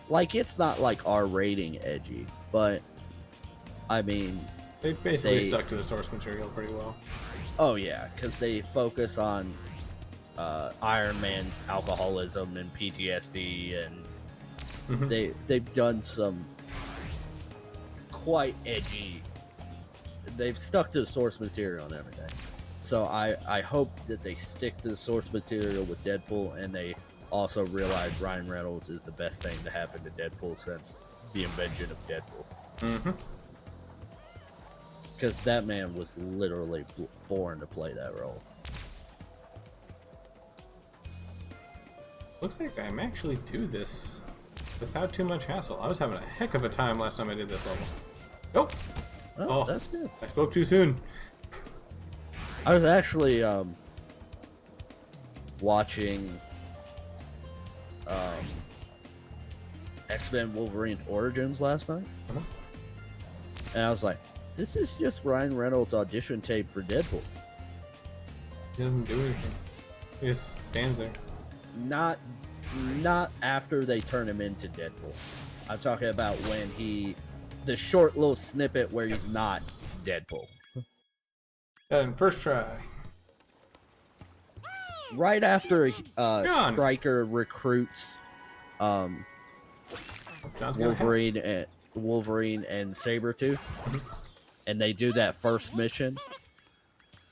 like, it's not like R rating edgy, but I mean, They've basically stuck to the source material pretty well. Oh yeah, because they focus on Iron Man's alcoholism and PTSD, and they've done some quite edgy. They've stuck to the source material and everything. So I hope that they stick to the source material with Deadpool, and they also realize Ryan Reynolds is the best thing to happen to Deadpool since the invention of Deadpool. Mm-hmm. Because that man was literally born to play that role. Looks like I'm actually do this without too much hassle. I was having a heck of a time last time I did this level. Nope. Oh, that's good. I spoke too soon. I was actually watching X-Men Wolverine Origins last night, and I was like, this is just Ryan Reynolds' audition tape for Deadpool. He doesn't do anything. He just stands there. Not after they turn him into Deadpool. I'm talking about when the short little snippet where he's not Deadpool. And first try. Right after Stryker recruits Wolverine and Sabretooth, and they do that first mission,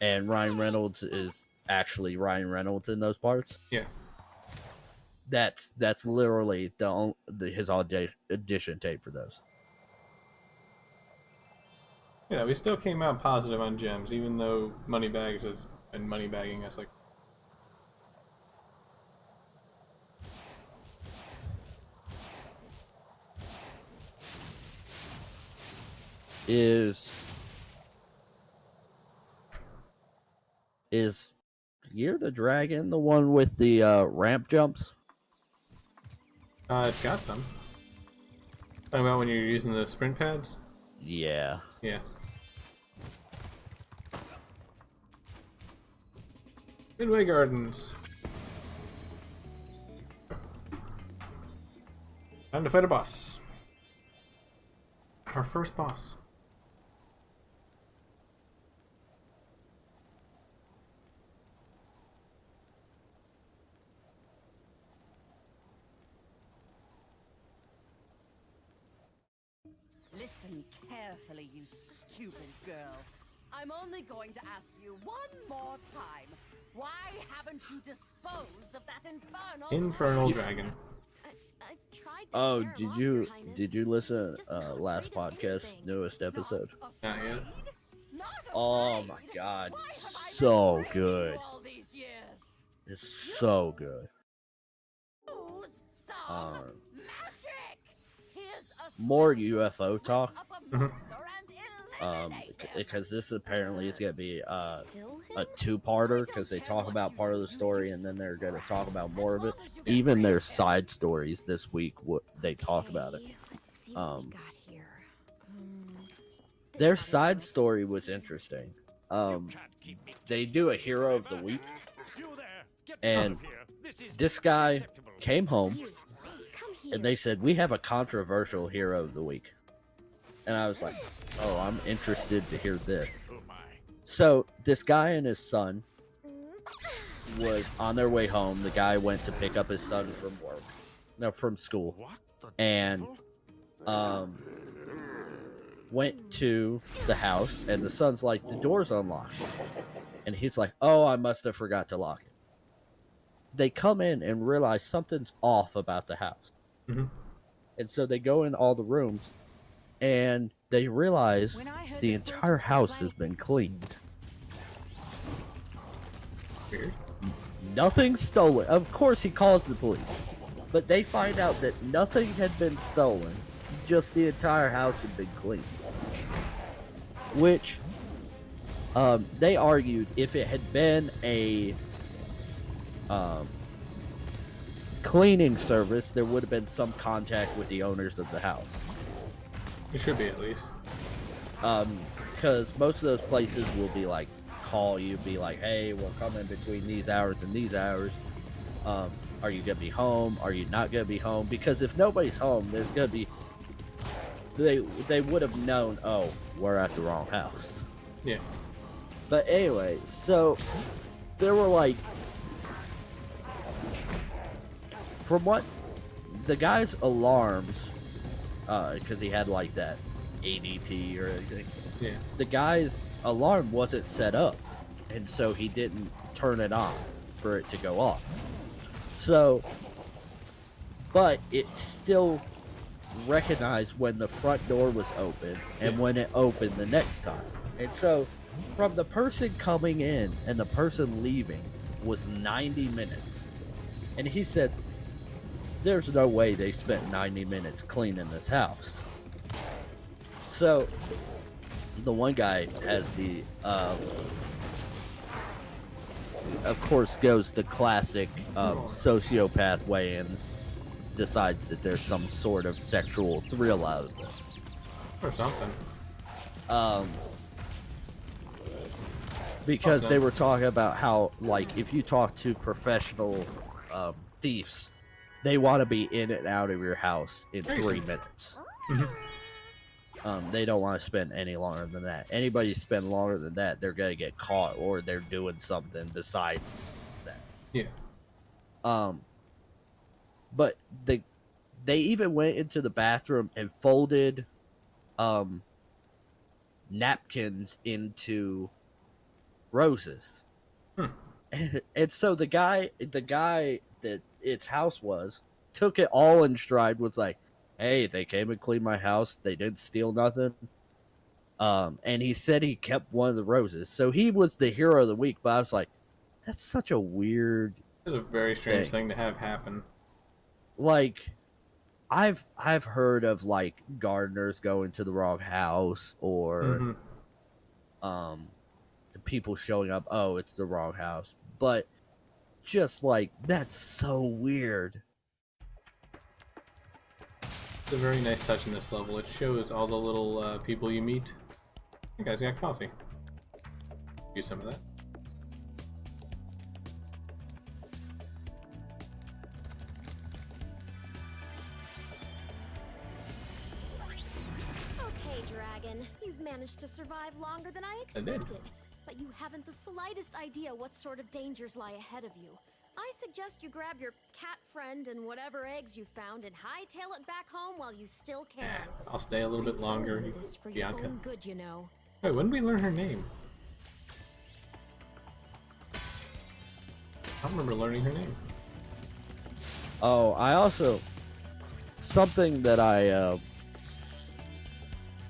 and Ryan Reynolds is actually Ryan Reynolds in those parts. Yeah. That's literally his audition tape for those. Yeah, we still came out positive on gems, even though Moneybags has been moneybagging us like. Is Year the Dragon the one with the ramp jumps? It's got some. Talking about when you're using the sprint pads? Yeah. Yeah. Midway Gardens. Time to fight a boss. Our first boss. Listen carefully, you stupid girl. I'm only going to ask you one more time. Why haven't you disposed of that infernal dragon? I've tried to Oh, scare it did off, you Your Highness. did you listen It's just not last afraid of podcast anything. newest episode? Not yet. Oh my god, so good. It's so good. More UFO talk. Because this apparently is going to be a two-parter, because they talk about part of the story and then they're going to talk about more of it. Even their side stories this week, they talk about it. Let's see what we got here. Their side story was interesting. They do a hero of the week, and this guy came home and they said, we have a controversial hero of the week. And I was like, oh, I'm interested to hear this. So this guy and his son was on their way home. The guy went to pick up his son from school, and went to the house, and the son's like, the door's unlocked. And he's like, oh, I must have forgot to lock it. they come in and realize something's off about the house. Mm-hmm. And so they go in all the rooms and they realize When I heard the this voice, entire it was house like- has been cleaned. Weird. Nothing stolen. Of course, he calls the police, but they find out that nothing had been stolen, just the entire house had been cleaned. Which, they argued if it had been a cleaning service, there would have been some contact with the owners of the house. It should be at least. Because most of those places will be like, call you, be like, hey, we're coming between these hours and these hours. Are you gonna be home? Are you not gonna be home? Because if nobody's home, there's gonna be they would have known, oh, we're at the wrong house. Yeah. But anyway, so there were like, from what the guy's alarms, because he had like that ADT or anything. Yeah. The guy's alarm wasn't set up, and so he didn't turn it on for it to go off. So, but it still recognized when the front door was open and when it opened the next time. And so, from the person coming in and the person leaving was 90 minutes. And he said, there's no way they spent 90 minutes cleaning this house. So, the one guy has the, of course, goes the classic sociopath way and decides that there's some sort of sexual thrill out of it. Or something. Because they were talking about how, like, if you talk to professional thieves, they want to be in and out of your house in 3 minutes. They don't want to spend any longer than that. Anybody spend longer than that, they're gonna get caught or they're doing something besides that. Yeah. But they even went into the bathroom and folded napkins into roses. And so the guy that its house was took it all in stride, was like, hey, they came and cleaned my house, they didn't steal nothing. And he said he kept one of the roses. So he was the hero of the week, but I was like, that's such a weird It's a very strange thing to have happen. Like, I've heard of like gardeners going to the wrong house, or the people showing up, oh, it's the wrong house. But just like, that's so weird. It's a very nice touch in this level. It shows all the little people you meet. You guys got coffee. Use some of that. Okay, Dragon. You've managed to survive longer than I I did. expected. But you haven't the slightest idea what sort of dangers lie ahead of you. I suggest you grab your cat friend and whatever eggs you found and hightail it back home while you still can. I'll stay a little bit longer. Telling you this for your Bianca. own good, you know. Wait, when did we learn her name? I don't remember learning her name. Oh, I also, something that I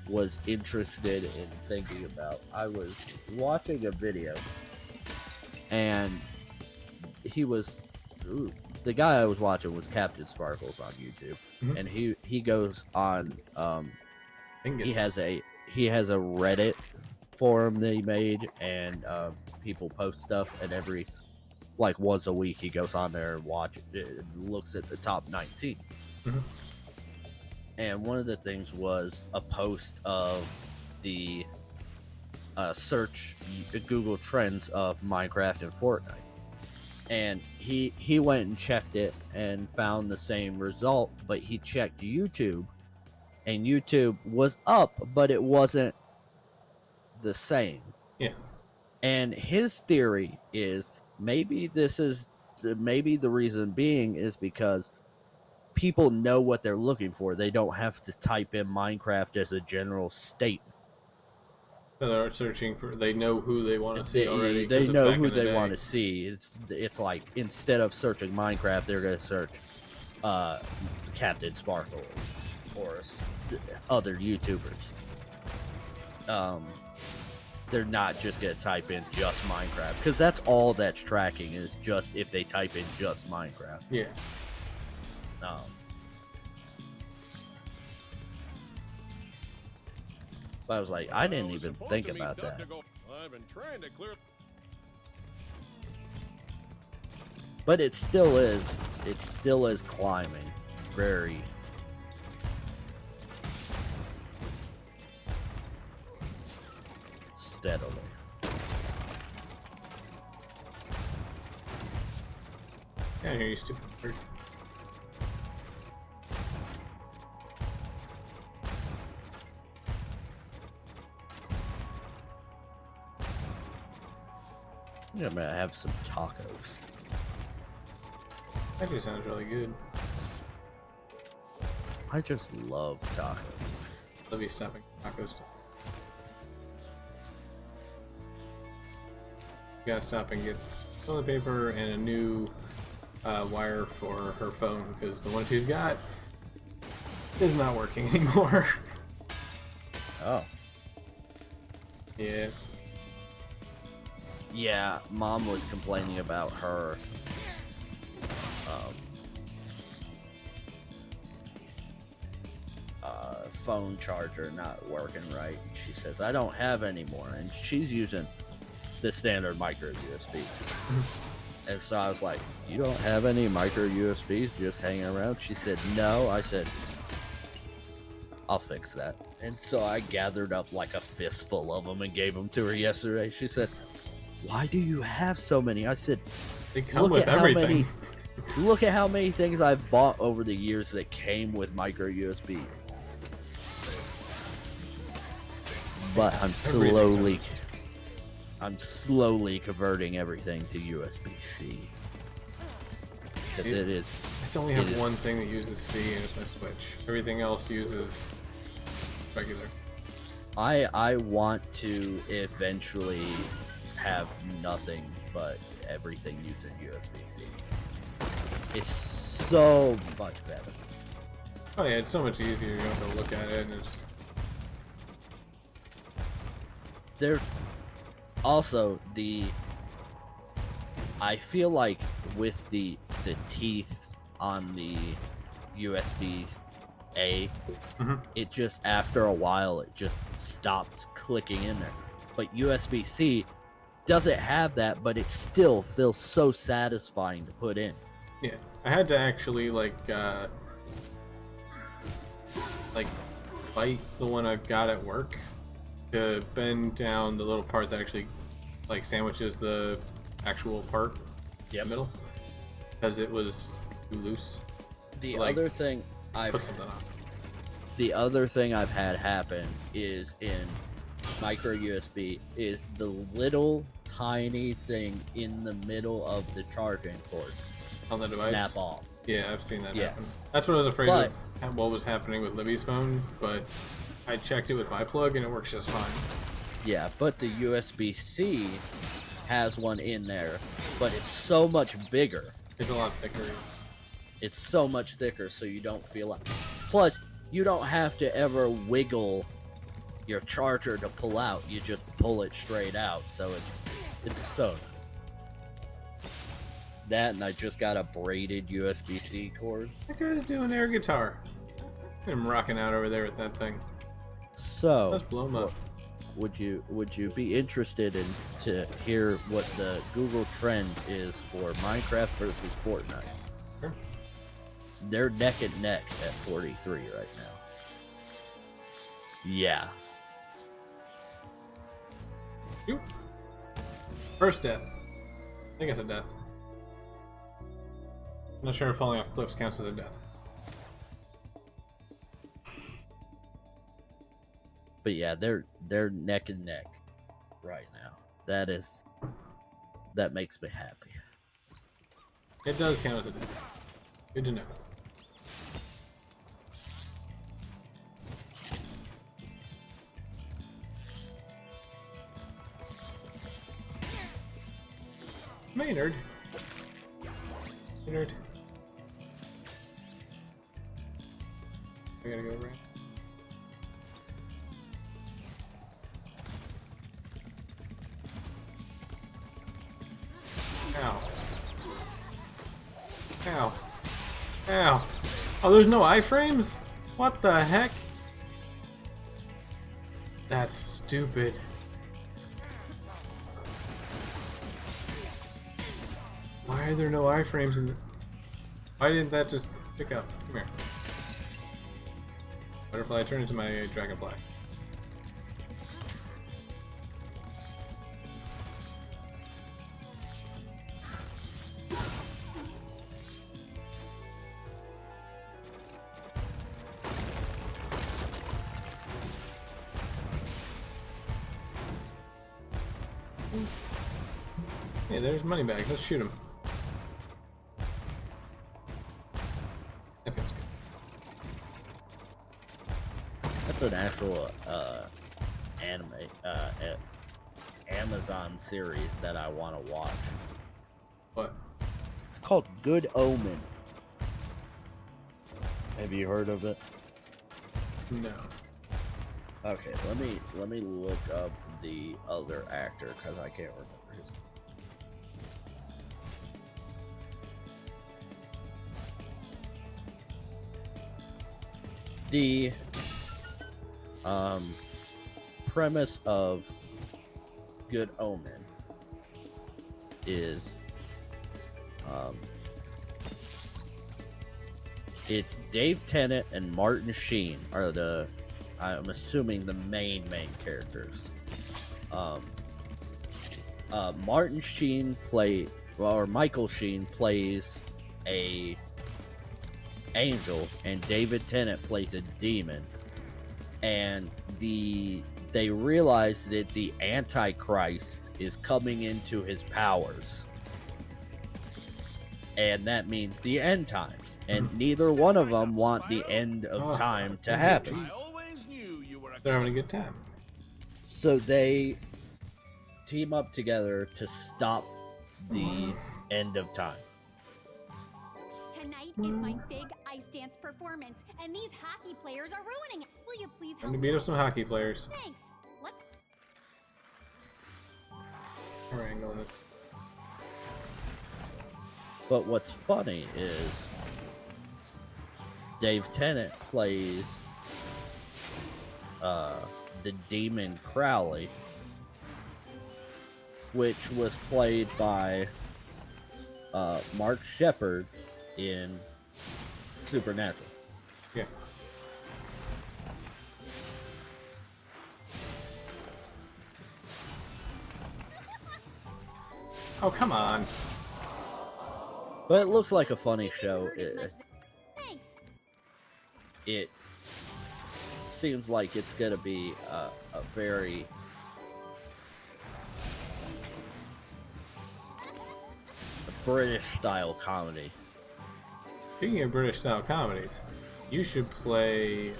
was interested in thinking about. I was watching a video, and the guy I was watching was Captain Sparkles on YouTube, and he goes on. He has a Reddit forum that he made, and people post stuff, and every like once a week he goes on there and looks at the top 19. And one of the things was a post of the search Google Trends of Minecraft and Fortnite. And he went and checked it and found the same result, but he checked YouTube, and YouTube was up, but it wasn't the same. Yeah. And his theory is maybe the reason being is because people know what they're looking for. They don't have to type in Minecraft as a general statement. So they're searching for. They know who they want to see already. They 'cause of know back who in the they day. want to see. It's like instead of searching Minecraft, they're gonna search Captain Sparkle or other YouTubers. They're not just gonna type in just Minecraft because that's all that's tracking is just if they type in just Minecraft. Yeah. But I was like, I didn't even think about that. I've been trying to clear. But it still is climbing very steadily. Yeah, I hear you, stupid bird. Yeah, I'm gonna have some tacos. Actually sounds really good. I just love tacos. Love you stopping tacos. You gotta stop and get toilet paper and a new wire for her phone because the one she's got is not working anymore. Oh. Yeah. Yeah, Mom was complaining about her phone charger not working right. She says, I don't have any more. And she's using the standard micro USB. And so I was like, you don't have any micro USBs just hanging around? She said, no. I said, I'll fix that. And so I gathered up like a fistful of them and gave them to her yesterday. She said, why do you have so many? I said, they come with everything. Look at how many things I've bought over the years that came with micro USB. But I'm slowly converting everything to USB-C. Because it is. I still only have one thing that uses C and it's my Switch. Everything else uses regular. I want to eventually have nothing but everything using USB-C. It's so much better. Oh yeah, it's so much easier. You don't have to look at it and it's just... There also I feel like with the teeth on the USB-A, it just after a while it just stops clicking in there. But USB-C doesn't have that, but it still feels so satisfying to put in. Yeah, I had to actually like bite the one I've got at work to bend down the little part that actually like sandwiches the actual part in the middle because it was too loose. The other thing I've had happen is in micro USB is the little tiny thing in the middle of the charging port on the device snap off. Yeah, I've seen that happen. That's what I was afraid of what was happening with Libby's phone, but I checked it with my plug and it works just fine. Yeah, but the USB-C has one in there, but it's so much bigger. It's a lot thicker. It's so much thicker, so you don't feel like. Plus, you don't have to ever wiggle your charger to pull out. You just pull it straight out, so it's so nice. That, and I just got a braided USB-C cord. That guy's doing air guitar. I'm rocking out over there with that thing. So let's blow him up. Would you be interested in to hear what the Google trend is for Minecraft versus Fortnite? Sure. They're neck and neck at 43 right now. Yeah. Shoot. First death. I think it's a death. I'm not sure if falling off cliffs counts as a death. But yeah, they're neck and neck right now. That makes me happy. It does count as a death. Good to know. Maynard. Maynard. I gotta go right. Ow. Ow. Ow. Oh, there's no iframes? What the heck? That's stupid. Why are there no iframes in the... Why didn't that just pick up? Come here. Butterfly, turn into my dragonfly. Hey, there's Moneybags. Let's shoot him. That feels good. That's an actual anime, Amazon series that I want to watch. What? It's called Good Omen. Have you heard of it? No. Okay, let me look up the other actor because I can't remember his. The premise of Good Omen is it's Dave Tennant and Martin Sheen are the, I'm assuming, the main characters. Martin Sheen or Michael Sheen plays a angel, and David Tennant plays a demon. And they realize that the Antichrist is coming into his powers, and that means the end times. And neither one of them want the end of time to happen. They're having a good time. So they team up together to stop the end of time. Tonight is my big ice dance performance, and these hockey players are ruining it. Will you please Time help to me? beat up some hockey players. Thanks. Let's. We're angling it. But what's funny is Dave Tennant plays the demon Crowley, which was played by Mark Shepard in Supernatural. Yeah. Oh, come on. But it looks like a funny show. Thanks. It seems like it's gonna be a very British style comedy. Speaking of British style comedies, you should play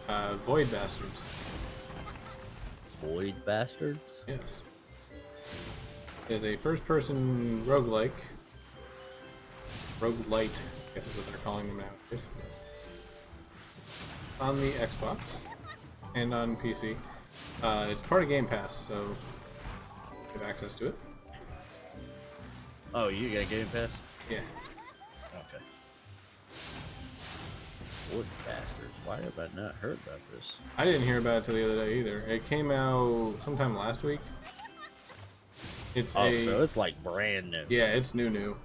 Void Bastards. Void Bastards? Yes. It's a first person roguelike. Roguelite, I guess is what they're calling them nowadays. On the Xbox and on PC. It's part of Game Pass, so you have access to it. Oh, you got a Game Pass? Yeah. Okay. Void Bastards. Why have I not heard about this? I didn't hear about it till the other day either. It came out sometime last week. It's so it's like brand new. Yeah, it's new.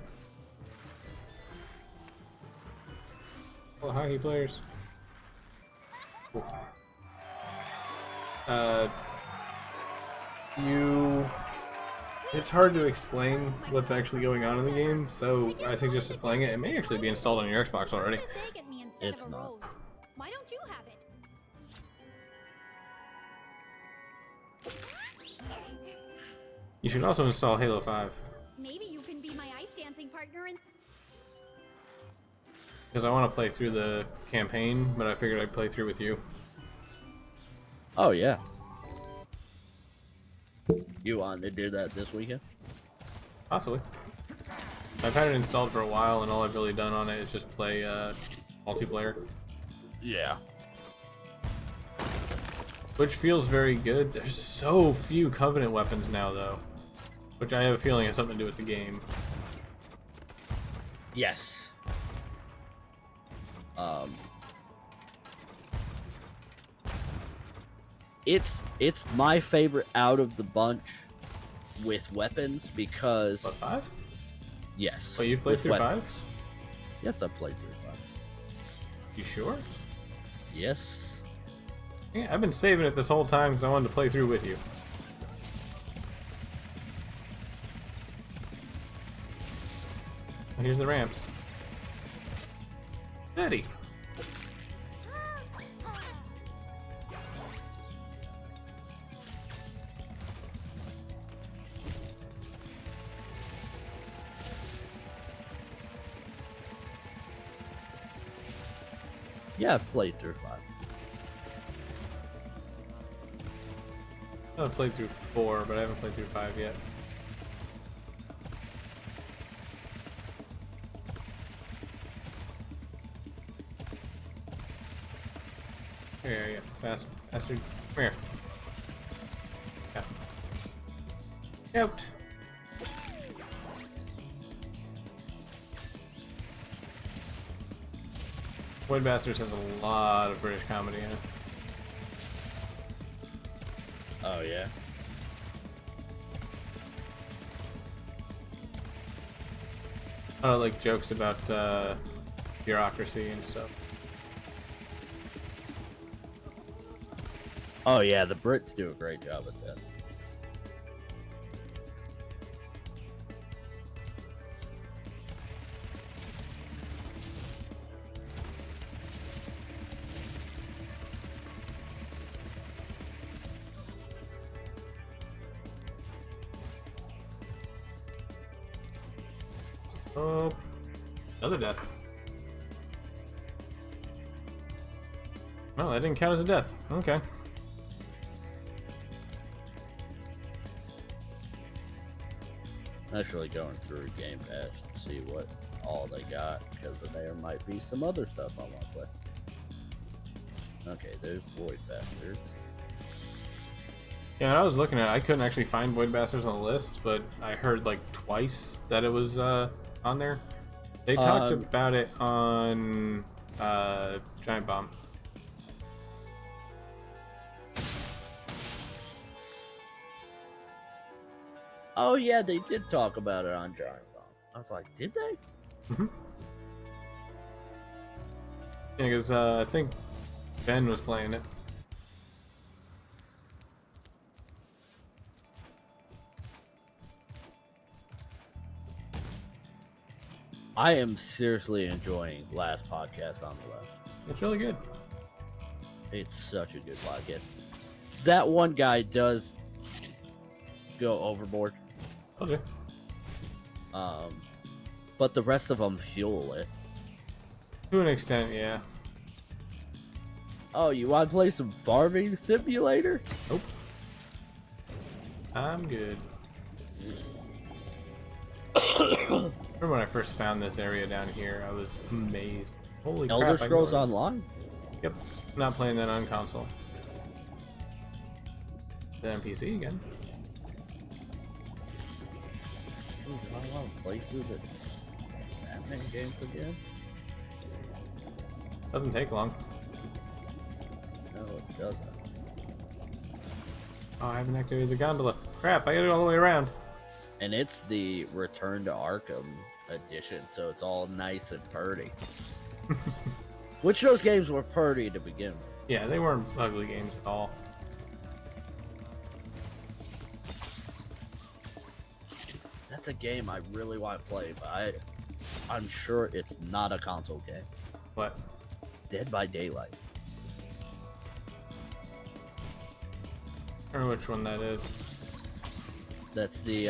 Well, hockey players. Cool. It's hard to explain what's actually going on in the game, so I suggest just playing it. It may actually be installed on your Xbox already. It's not. Why don't you have it? You should also install Halo 5. Maybe you can be my ice dancing partner in. Because I want to play through the campaign, but I figured I'd play through with you. Oh, yeah. You want to do that this weekend? Possibly. I've had it installed for a while, and all I've really done on it is just play multiplayer. Yeah. Which feels very good. There's so few Covenant weapons now, though. Which I have a feeling has something to do with the game. Yes. It's my favorite out of the bunch with weapons because... What, 5? Yes. Oh, you've played with through weapons. 5? Yes, I've played through 5. You sure? Yes. Yeah, I've been saving it this whole time because I wanted to play through with you. Here's the ramps. Eddie. Yeah, I've played through 5. I've played through 4, but I haven't played through 5 yet. Here, fast, faster. Come here. Yeah. Out. Void Bastards has a lot of British comedy in it. Oh, yeah? Like jokes about bureaucracy and stuff. Oh, yeah, the Brits do a great job at that. Oh, another death. Well, that didn't count as a death. Okay. Actually going through Game Pass to see what all they got, because there might be some other stuff I want to play. Okay, there's Void Bastards. Yeah, I was looking at it, I couldn't actually find Void Bastards on the list, but I heard like twice that it was on there. They talked about it on Giant Bomb. Oh yeah, they did talk about it on Giant Bomb. I was like, did they? Mm-hmm. Yeah, because I think Ben was playing it. I am seriously enjoying Last Podcast on the Left. It's really good. It's such a good podcast. That one guy does go overboard. Okay. But the rest of them fuel it. To an extent, yeah. Oh, you want to play some Farming Simulator? Nope. I'm good. Remember when I first found this area down here, I was amazed. Holy crap. Elder Scrolls Online? Yep. Not playing that on console. Then on PC again. Ooh, do I want to play through the Batman games again? Doesn't take long. No, it doesn't. Oh, I haven't activated the gondola. Crap, I gotta go all the way around. And it's the Return to Arkham edition, so it's all nice and purty. Which those games were purty to begin with. Yeah, they weren't ugly games at all. That's a game I really want to play, but I'm sure it's not a console game. What? Dead by Daylight. I don't know which one that is. That's the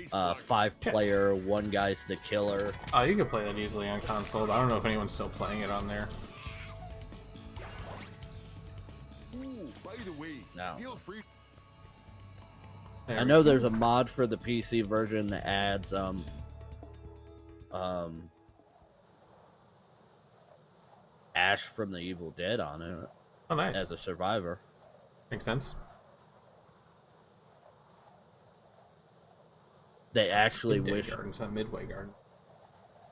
5-player, one guy's the killer. Oh, you can play that easily on console, but I don't know if anyone's still playing it on there. Ooh, by the way, No. feel free. I know there's a mod for the PC version that adds Ash from the Evil Dead on it Oh, nice. as a survivor. Makes sense. They actually Midday wish Garden, it's not Midway Garden.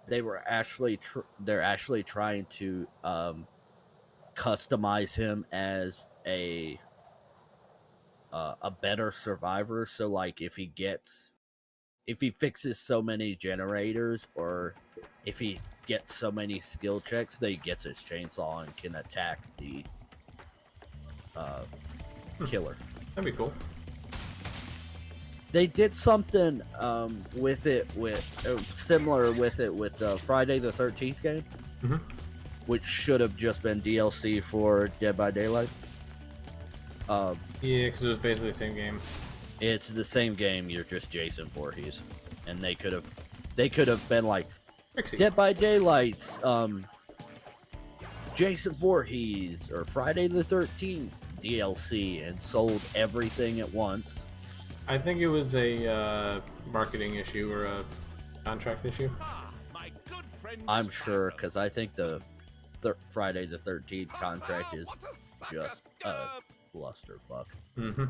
they were actually they're actually trying to customize him as a better survivor. So like if he fixes so many generators, or if he gets so many skill checks that he gets his chainsaw and can attack the killer. That'd be cool. They did something with it similar with Friday the 13th game, which should have just been DLC for Dead by Daylight. Yeah, because it was basically the same game. It's the same game. You're just Jason Voorhees, and they could have been like Trixie. Dead by Daylight's Jason Voorhees or Friday the 13th DLC and sold everything at once. I think it was a marketing issue or a contract issue. My good friend I'm Spyro. sure, because I think the Friday the 13th contract is What a sucker. just a clusterfuck. Mm-hmm.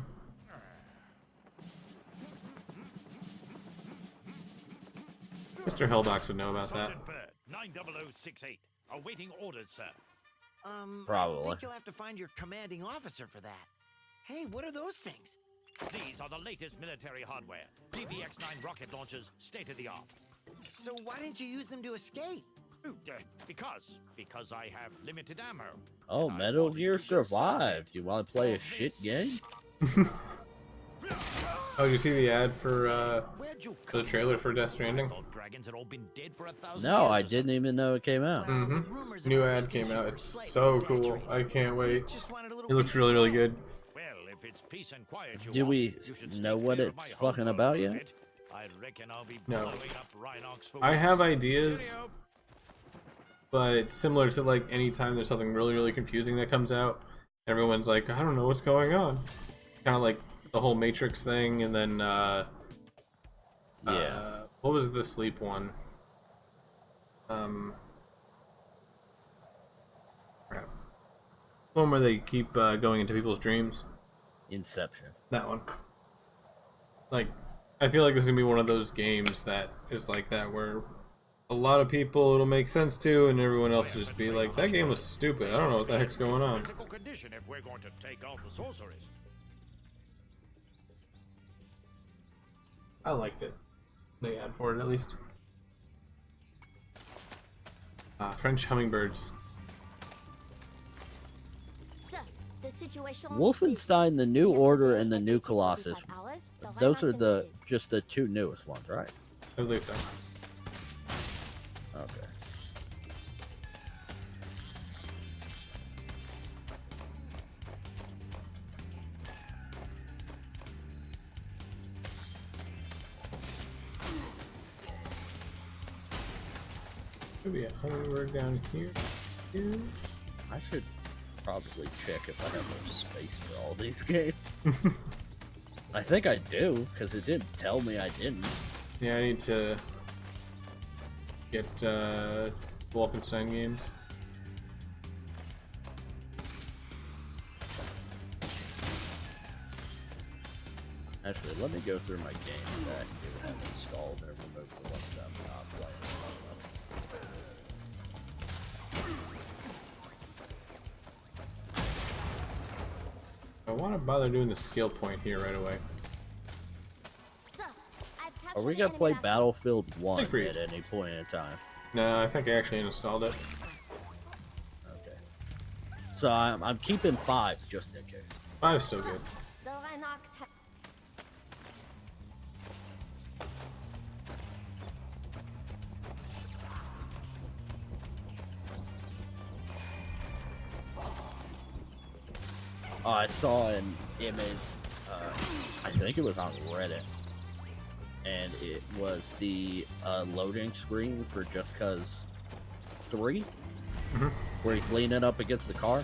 Mr. Hellbox would know about that. Sergeant Bird, 90068. Awaiting orders, sir. I Probably. think you'll have to find your commanding officer for that. Hey, what are those things? These are the latest military hardware. DBX-9 rocket launchers, state of the art. So why didn't you use them to escape? Because I have limited ammo. Oh, And I Metal wanted Gear to conserve Survive. it. Do you want to play a For shit this. game? Oh, did you see the ad for Where'd you the come trailer from? for Death Stranding? I thought dragons had all been dead for 1,000 No, years I or didn't even know it came out. Well, the rumors New about ad risking came out. were It's slightly so cool. exaggerated. I can't wait. Just wanted a little It looks peace really, and really quiet. good. Well, if it's peace and quiet you Do want, we you should know stay what clear of it's my fucking home about for a yet? bit. I reckon I'll be No. blowing up Rhinox for I weeks. have ideas, Cheerio. but similar to like anytime there's something really, really confusing that comes out, everyone's like, I don't know what's going on. Kind of like the whole Matrix thing, and then what was the sleep one? Crap. One where they keep going into people's dreams. Inception. That one. Like, I feel like this is gonna be one of those games that is like that, where a lot of people it'll make sense to, and everyone else will just be like, that game was stupid. I don't know what the heck's going on. Physical condition if we're going to take out the sorceries. I liked it. They had for it at least. French hummingbirds. So, the situation Wolfenstein, the New Yesterday Order, and the at New 18:45 Colossus. hours, the Those are Rhinos invaded. just the two newest ones, right? I believe so. Okay. Could be a hummingbird down here. I should probably check if I have enough space for all these games. I think I do, because it didn't tell me I didn't. Yeah, I need to get Wolfenstein games. Actually, let me go through my games that I do have installed and remove the ones that I'm not playing. I want to bother doing the skill point here right away. So, I've Are captured we the gonna enemy play vessel. Battlefield 1 Good for you. at any point in time? No, I think I actually installed it. Okay. So I'm keeping 5 just in case. 5's still good. The Rhinox have... Oh, I saw an image, I think it was on Reddit, and it was the loading screen for Just Cause 3, where he's leaning up against the car,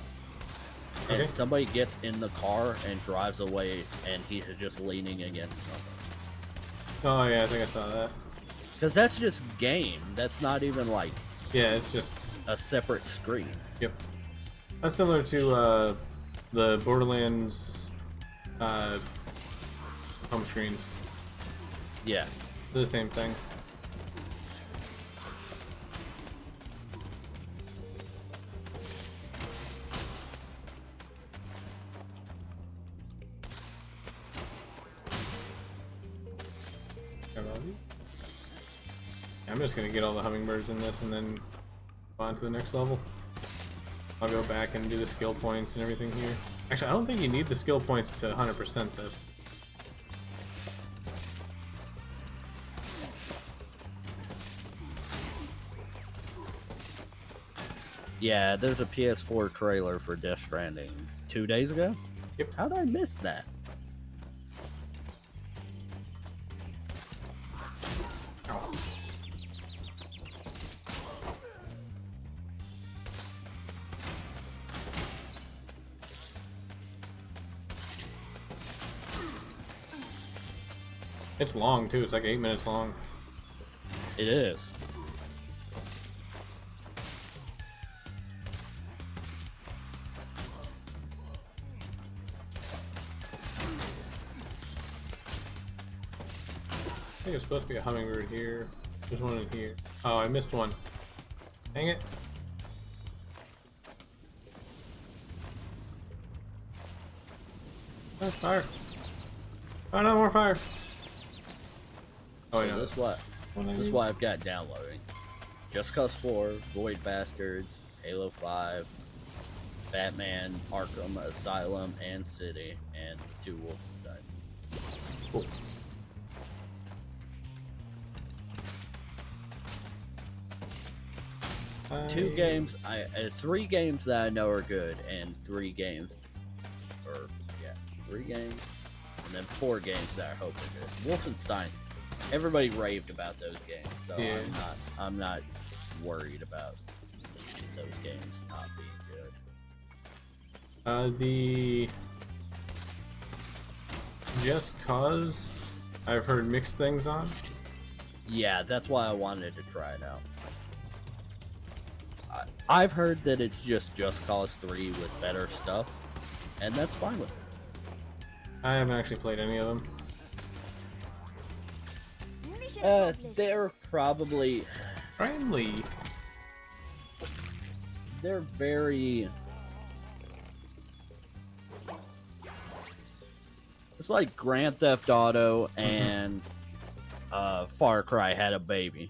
and Okay. somebody gets in the car and drives away, and he's just leaning against nothing. Oh yeah, I think I saw that. Because that's just game. That's not even like Yeah, it's just a separate screen. Yep. That's similar to the Borderlands home screens. Yeah. They're the same thing. I'm just gonna get all the hummingbirds in this and then go on to the next level. I'll go back and do the skill points and everything here. Actually, I don't think you need the skill points to 100% this. Yeah, there's a PS4 trailer for Death Stranding 2 days ago. Yep. How did I miss that? Oh. It's long too. It's like 8 minutes long. It is. I think it's supposed to be a hummingbird here. There's one in here. Oh, I missed one. Dang it. Oh, fire. Oh, no, more fire. Oh, I know. This is what I've got downloading. Just Cause 4, Void Bastards, Halo 5, Batman, Arkham Asylum, and City, and 2 Wolfenstein. Cool. Two games, 3 games that I know are good, and 3 games, and then 4 games that I hope are good. Wolfenstein, everybody raved about those games, so Yeah. I'm not worried about those games not being good. The Just Cause, I've heard mixed things on. Yeah, that's why I wanted to try it out. I've heard that it's just Cause 3 with better stuff, and that's fine with me. I haven't actually played any of them. They're probably Friendly. They're very. It's like Grand Theft Auto and Far Cry had a baby.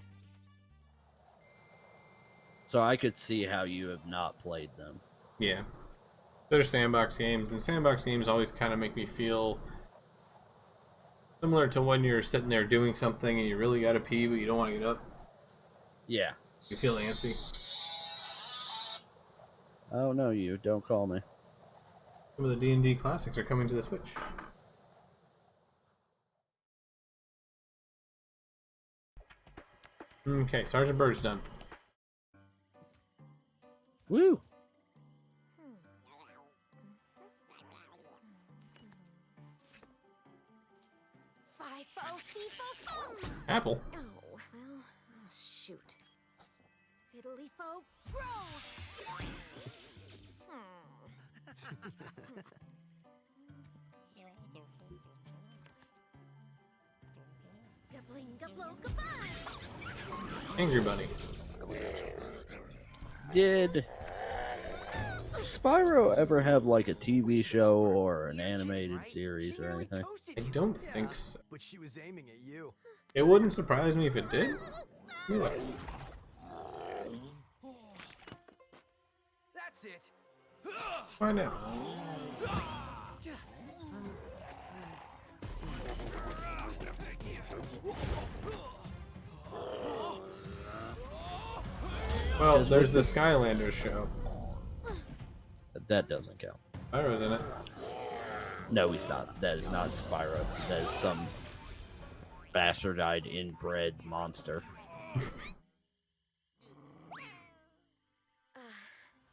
So I could see how you have not played them. Yeah. They're sandbox games, and sandbox games always kind of make me feel similar to when you're sitting there doing something and you really gotta pee, but you don't want to get up. Yeah. You feel antsy. I don't know you. Don't call me. Some of the D&D classics are coming to the Switch. Okay, Sergeant Bird's done. Woo! Apple. Oh, well, shoot. Fiddly-fo, grow! Angry Bunny. Did Spyro ever have like a TV show or an animated series or anything? I don't think so. But she was aiming at you. It wouldn't surprise me if it did. Yeah. That's it. Find out. Well, there's the Skylanders show. That doesn't count. Spyro's in it. No, he's not. That is not Spyro. That is some bastardized inbred monster.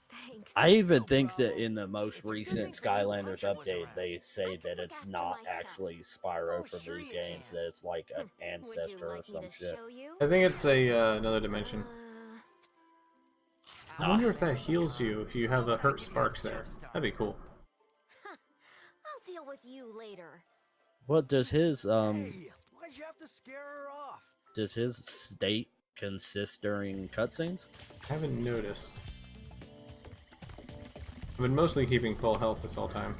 Thank Thanks. I even think that in the most recent Skylanders update, they say that it's after not myself. actually Spyro Oh, from sure these you games, can. that it's like an Would you ancestor or like me some to shit. show you? I think it's a another dimension. I Ah, wonder if that heals you if you have a hurt sparks there. That'd be cool. I'll deal with you later. what does his Hey, why'd you have to scare her off? does his state consist during cutscenes? I haven't noticed. I've been mostly keeping full health this whole time.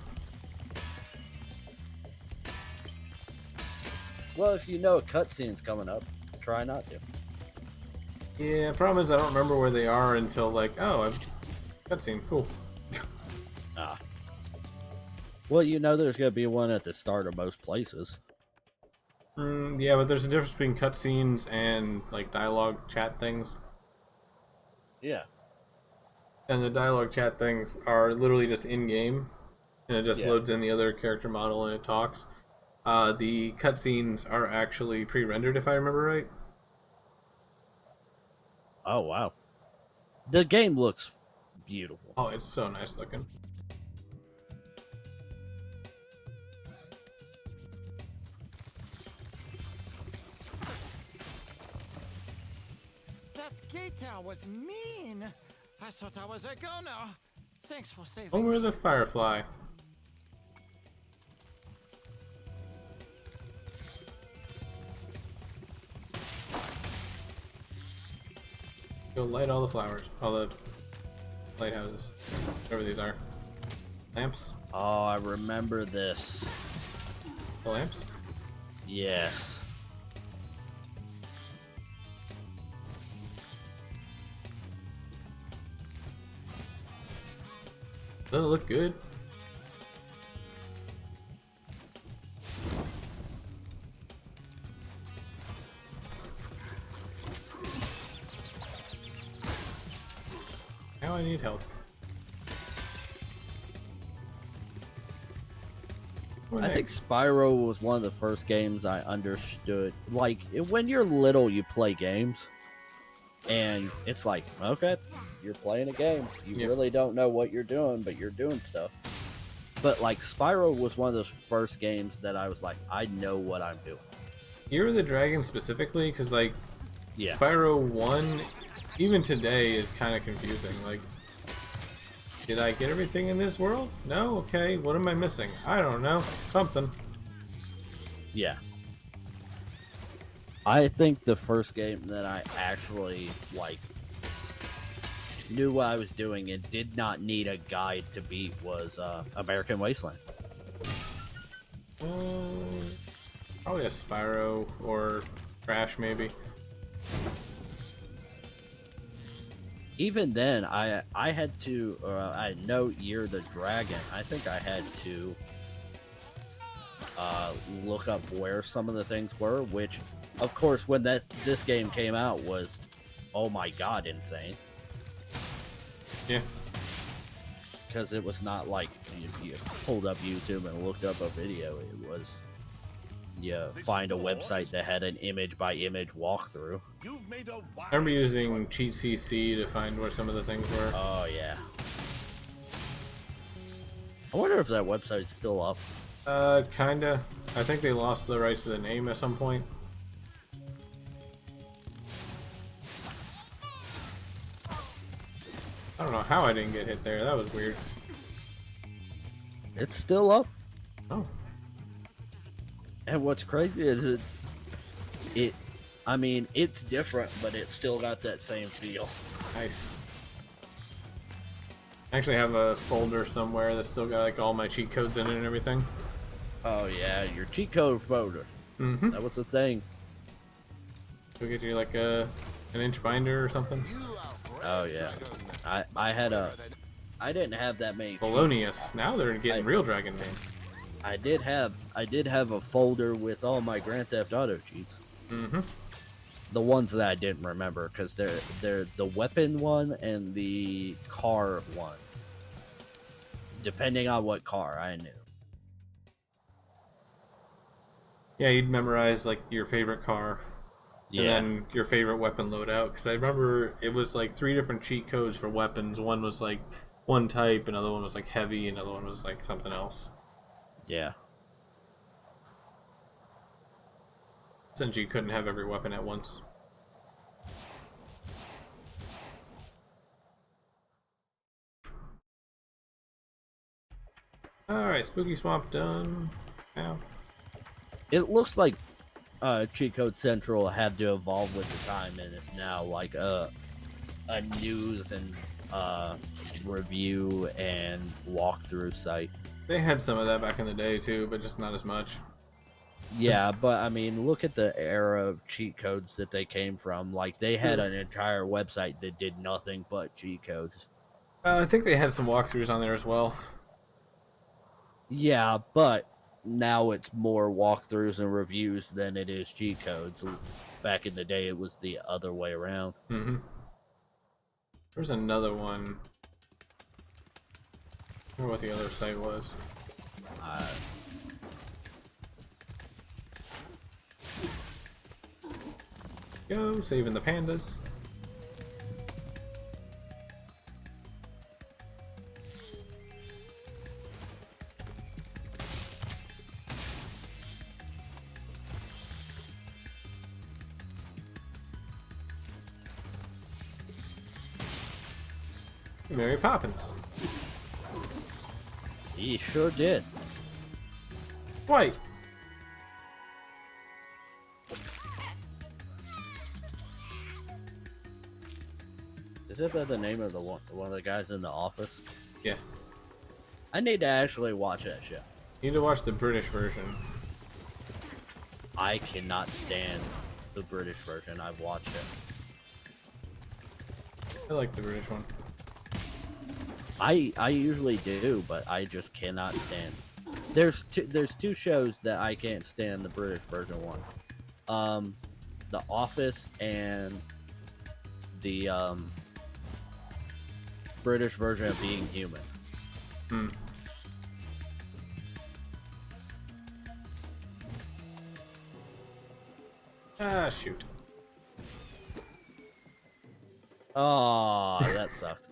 Well, if you know a cutscene's coming up, try not to. Yeah, problem is I don't remember where they are until like, oh, I've cutscene, cool. Ah. Well, you know there's gonna be one at the start of most places. Yeah, but there's a difference between cutscenes and like dialogue chat things. Yeah. And the dialogue chat things are literally just in-game, and it just Yeah. loads in the other character model and it talks. The cutscenes are actually pre-rendered, if I remember right. Oh wow. The game looks beautiful. Oh, it's so nice looking. That gator was mean. I thought I was a goner. Thanks for saving Oh, we're me. the Firefly. Go light all the flowers, all the lighthouses, whatever these are. Lamps? Oh, I remember this. The lamps? Yes. Does it look good? Now I need health. I think Spyro was one of the first games I understood. Like, when you're little, you play games, and it's like, okay, you're playing a game. You really don't know what you're doing, but you're doing stuff. But, like, Spyro was one of those first games that I was like, I know what I'm doing. Year of the Dragon specifically, because, like, Yeah. Spyro 1, even today, is kind of confusing. Like, did I get everything in this world? No? Okay, what am I missing? I don't know. Something. Yeah. I think the first game that I actually, like, knew what I was doing and did not need a guide to beat was American Wasteland. Probably a Spyro or Crash, maybe. Even then, I had to, I know Year of the Dragon, I think I had to look up where some of the things were, which, of course, when this game came out was, oh my god, insane. Yeah. Because it was not like you pulled up YouTube and looked up a video, it was, you find a website that had an image-by-image walkthrough. You've made a wise I remember using CheatCC to find where some of the things were. Oh, yeah. I wonder if that website's still up. Kinda. I think they lost the rights to the name at some point. I don't know how I didn't get hit there. That was weird. It's still up. Oh. And what's crazy is I mean, it's different, but it's still got that same feel. Nice. I actually have a folder somewhere that's still got like all my cheat codes in it and everything. Oh yeah, your cheat code folder. Mm-hmm. That was the thing. Go get you like an inch binder or something. Oh yeah. I had a I didn't have that many Polonius. Now they're getting real Dragon Bane. I did have a folder with all my Grand Theft Auto cheats. Mm-hmm. The ones that I didn't remember, because they're the weapon one and the car one. Depending on what car, I knew. Yeah, you'd memorize like your favorite car. Yeah. And then your favorite weapon loadout. Because I remember it was like 3 different cheat codes for weapons. One was like one type, another one was like heavy, another one was like something else. Yeah. Since you couldn't have every weapon at once. Alright, Spooky Swamp done. Now. It looks like Cheat Code Central had to evolve with the time, and it's now like a news and review and walkthrough site. They had some of that back in the day too, but just not as much. Yeah, but I mean, look at the era of cheat codes that they came from. Like, they had an entire website that did nothing but cheat codes. I think they had some walkthroughs on there as well. Yeah, but now it's more walkthroughs and reviews than it is cheat codes. Back in the day, it was the other way around. Mm-hmm. There's another one. I don't know what the other site was. Go, saving the pandas. Mary Poppins. He sure did. White. Is that the name of the one of the guys in The Office? Yeah. I need to actually watch that show. You need to watch the British version. I cannot stand the British version. I've watched it. I like the British one. I usually do, but I just cannot stand. There's two shows that I can't stand the British version one. The Office and the British version of Being Human. Hmm. Ah, shoot. Oh, that sucked.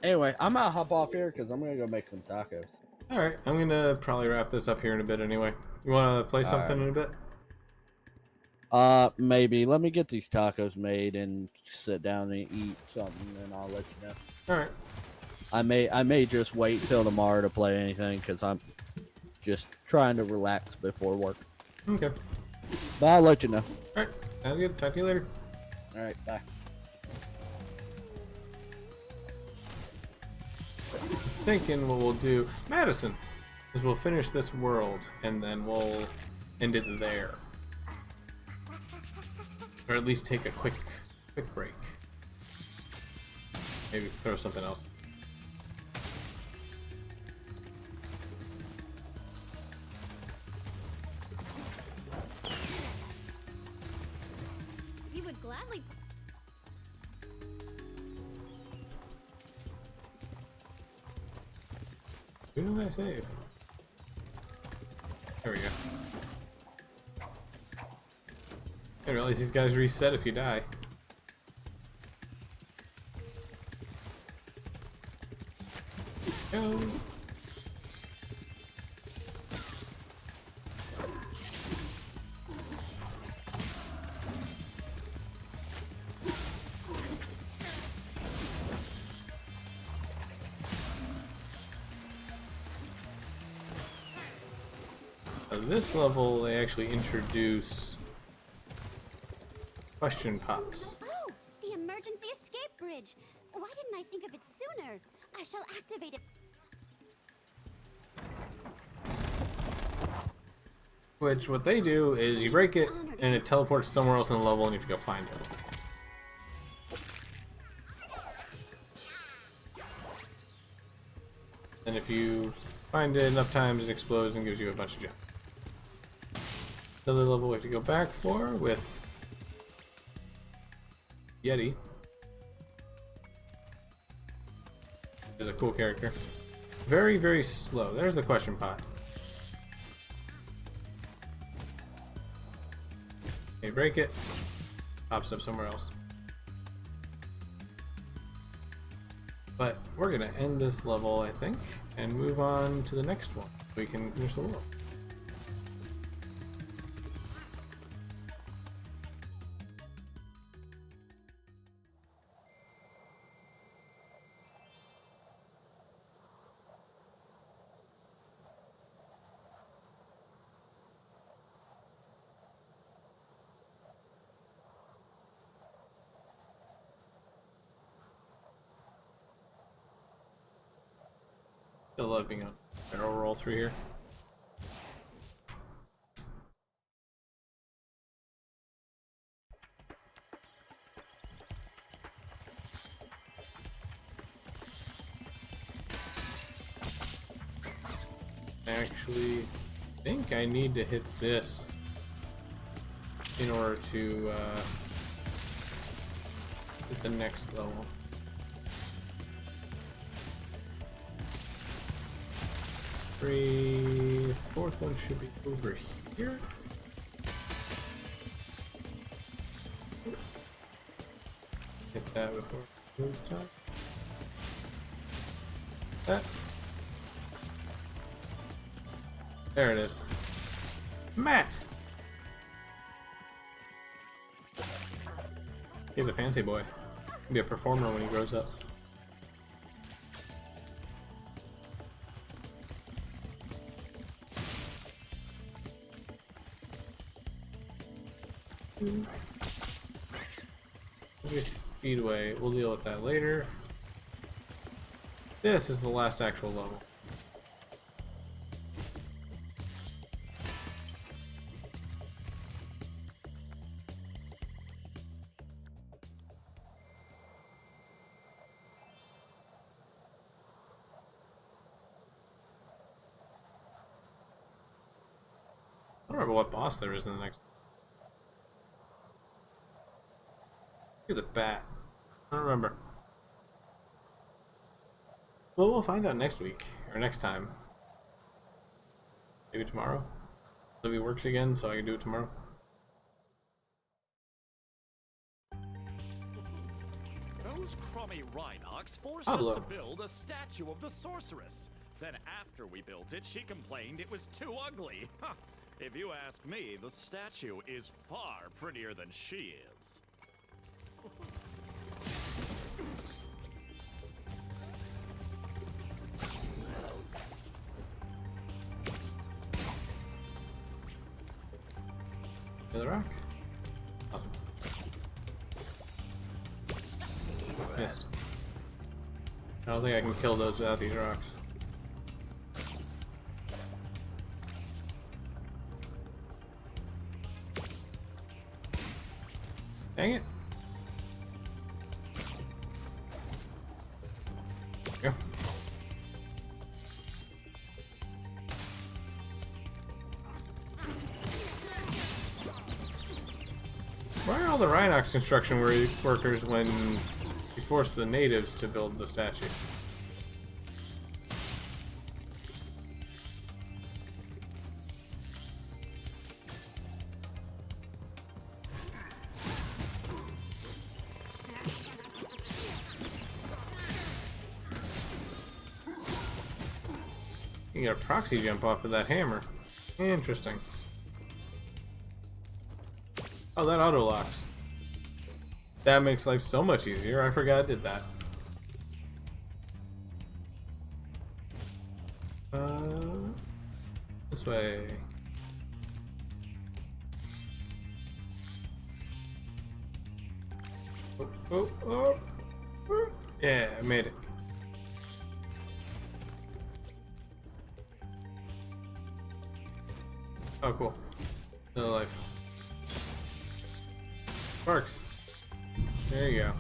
Anyway, I'm gonna hop off here because I'm gonna go make some tacos. Alright, I'm gonna probably wrap this up here in a bit anyway. You wanna play something in a bit? Maybe. Let me get these tacos made and sit down and eat something, and I'll let you know. Alright. I may just wait till tomorrow to play anything because I'm just trying to relax before work. Okay. But I'll let you know. Alright, sounds good. Talk to you later. Alright, bye. Thinking what we'll do, Madison, is we'll finish this world and then we'll end it there, or at least take a quick break. Maybe throw something else. We would gladly. Who did I save? There we go. I didn't realize these guys reset if you die. Go. This level, they actually introduce question pots. Oh, the emergency escape bridge. Why didn't I think of it sooner? I shall activate it. Which, what they do is you break it, and it teleports somewhere else in the level, and you have to go find it. And if you find it enough times, it explodes and gives you a bunch of gems. Another level we have to go back for with Yeti. Is a cool character. Very, very slow. There's the question pot. Okay, break it. Pops up somewhere else. But we're gonna end this level, I think, and move on to the next one. We can finish the world. Still love being on barrel roll through here. Actually, think I need to hit this in order to hit the next level. The fourth one should be over here. Hit that before it moves time. That. There it is. Matt! He's a fancy boy. He'll be a performer when he grows up. Speedway, we'll deal with that later. This is the last actual level. I don't remember what boss there is in the next. Look at the bat. I don't remember. Well, we'll find out next week, or next time. Maybe tomorrow? Maybe it works again, so I can do it tomorrow. Those crummy Rhinox forced us to build a statue of the sorceress. Then after we built it, she complained it was too ugly. Huh. If you ask me, the statue is far prettier than she is. The rock? Awesome. Missed. I don't think I can kill those without these rocks. Dang it. Go. Why are all the Rhinox construction workers when you force the natives to build the statue? You get a proxy jump off of that hammer. Interesting. Oh, that auto locks. That makes life so much easier. I forgot I did that. This way. Oh. Yeah, I made it. Oh, cool. Another life. Sparks. There you go.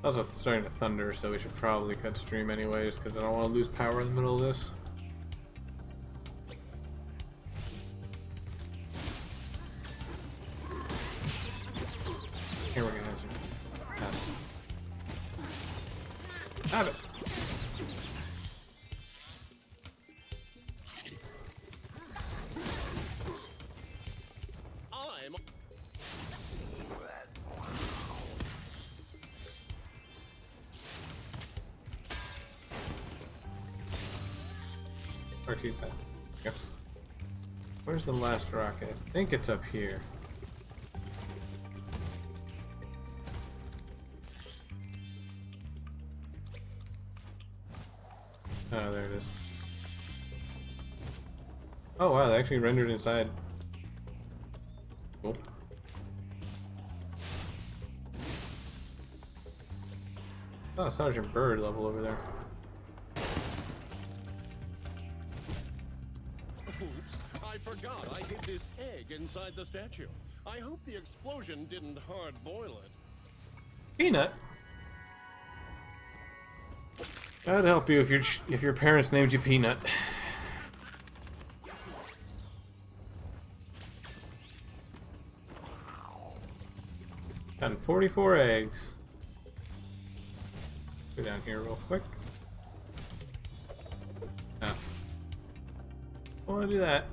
Also, it's starting to thunder, so we should probably cut stream anyways, because I don't want to lose power in the middle of this. Here we go, guys. Pass. Have it! Actually, yeah. Where's the last rocket? I think it's up here. Oh, there it is. Oh wow, they actually rendered inside. Cool. Oh, Sergeant Bird level over there. Oops, I forgot I hid this egg inside the statue. I hope the explosion didn't hard boil it. Peanut? That'd help you if your parents named you Peanut. Got 44 eggs. Go down here real quick. Ah. I want to do that.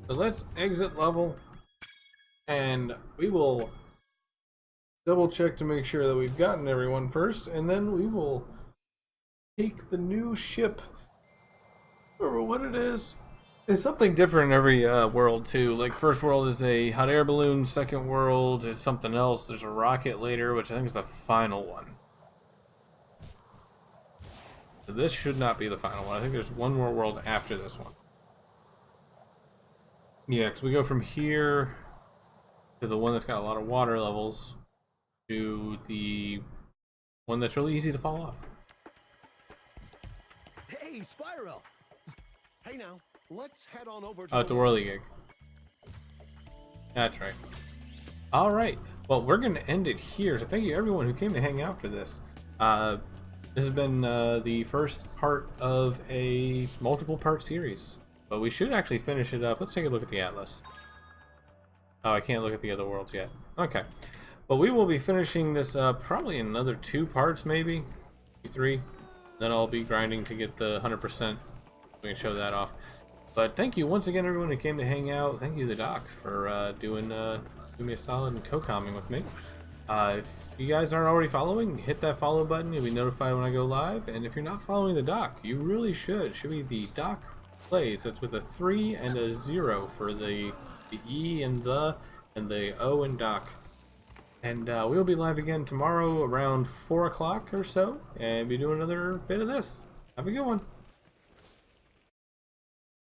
So let's exit level, and we will double check to make sure that we've gotten everyone first, and then we will take the new ship. Remember what it is? It's something different in every world too. Like first world is a hot air balloon, second world is something else. There's a rocket later, which I think is the final one. So this should not be the final one. I think there's one more world after this one. Yeah, because we go from here to the one that's got a lot of water levels to the one that's really easy to fall off. Hey, Spyro! Hey now, let's head on over to Oh, it's a whirly gig. That's right. Alright, well, we're going to end it here. So thank you everyone who came to hang out for this. This has been the first part of a multiple part series. But we should actually finish it up. Let's take a look at the atlas. Oh, I can't look at the other worlds yet. Okay. But we will be finishing this probably in another 2 parts, maybe 3. Then I'll be grinding to get the 100%. We can show that off. But thank you once again, everyone who came to hang out. Thank you, the Doc, for doing me a solid and co-comming with me. If you guys aren't already following, hit that follow button. You'll be notified when I go live. And if you're not following the Doc, you really should. Should be the Doc Plays. That's with a 3 and a 0 for the E and the O and Doc. And we'll be live again tomorrow around 4 o'clock or so, and be doing another bit of this. Have a good one.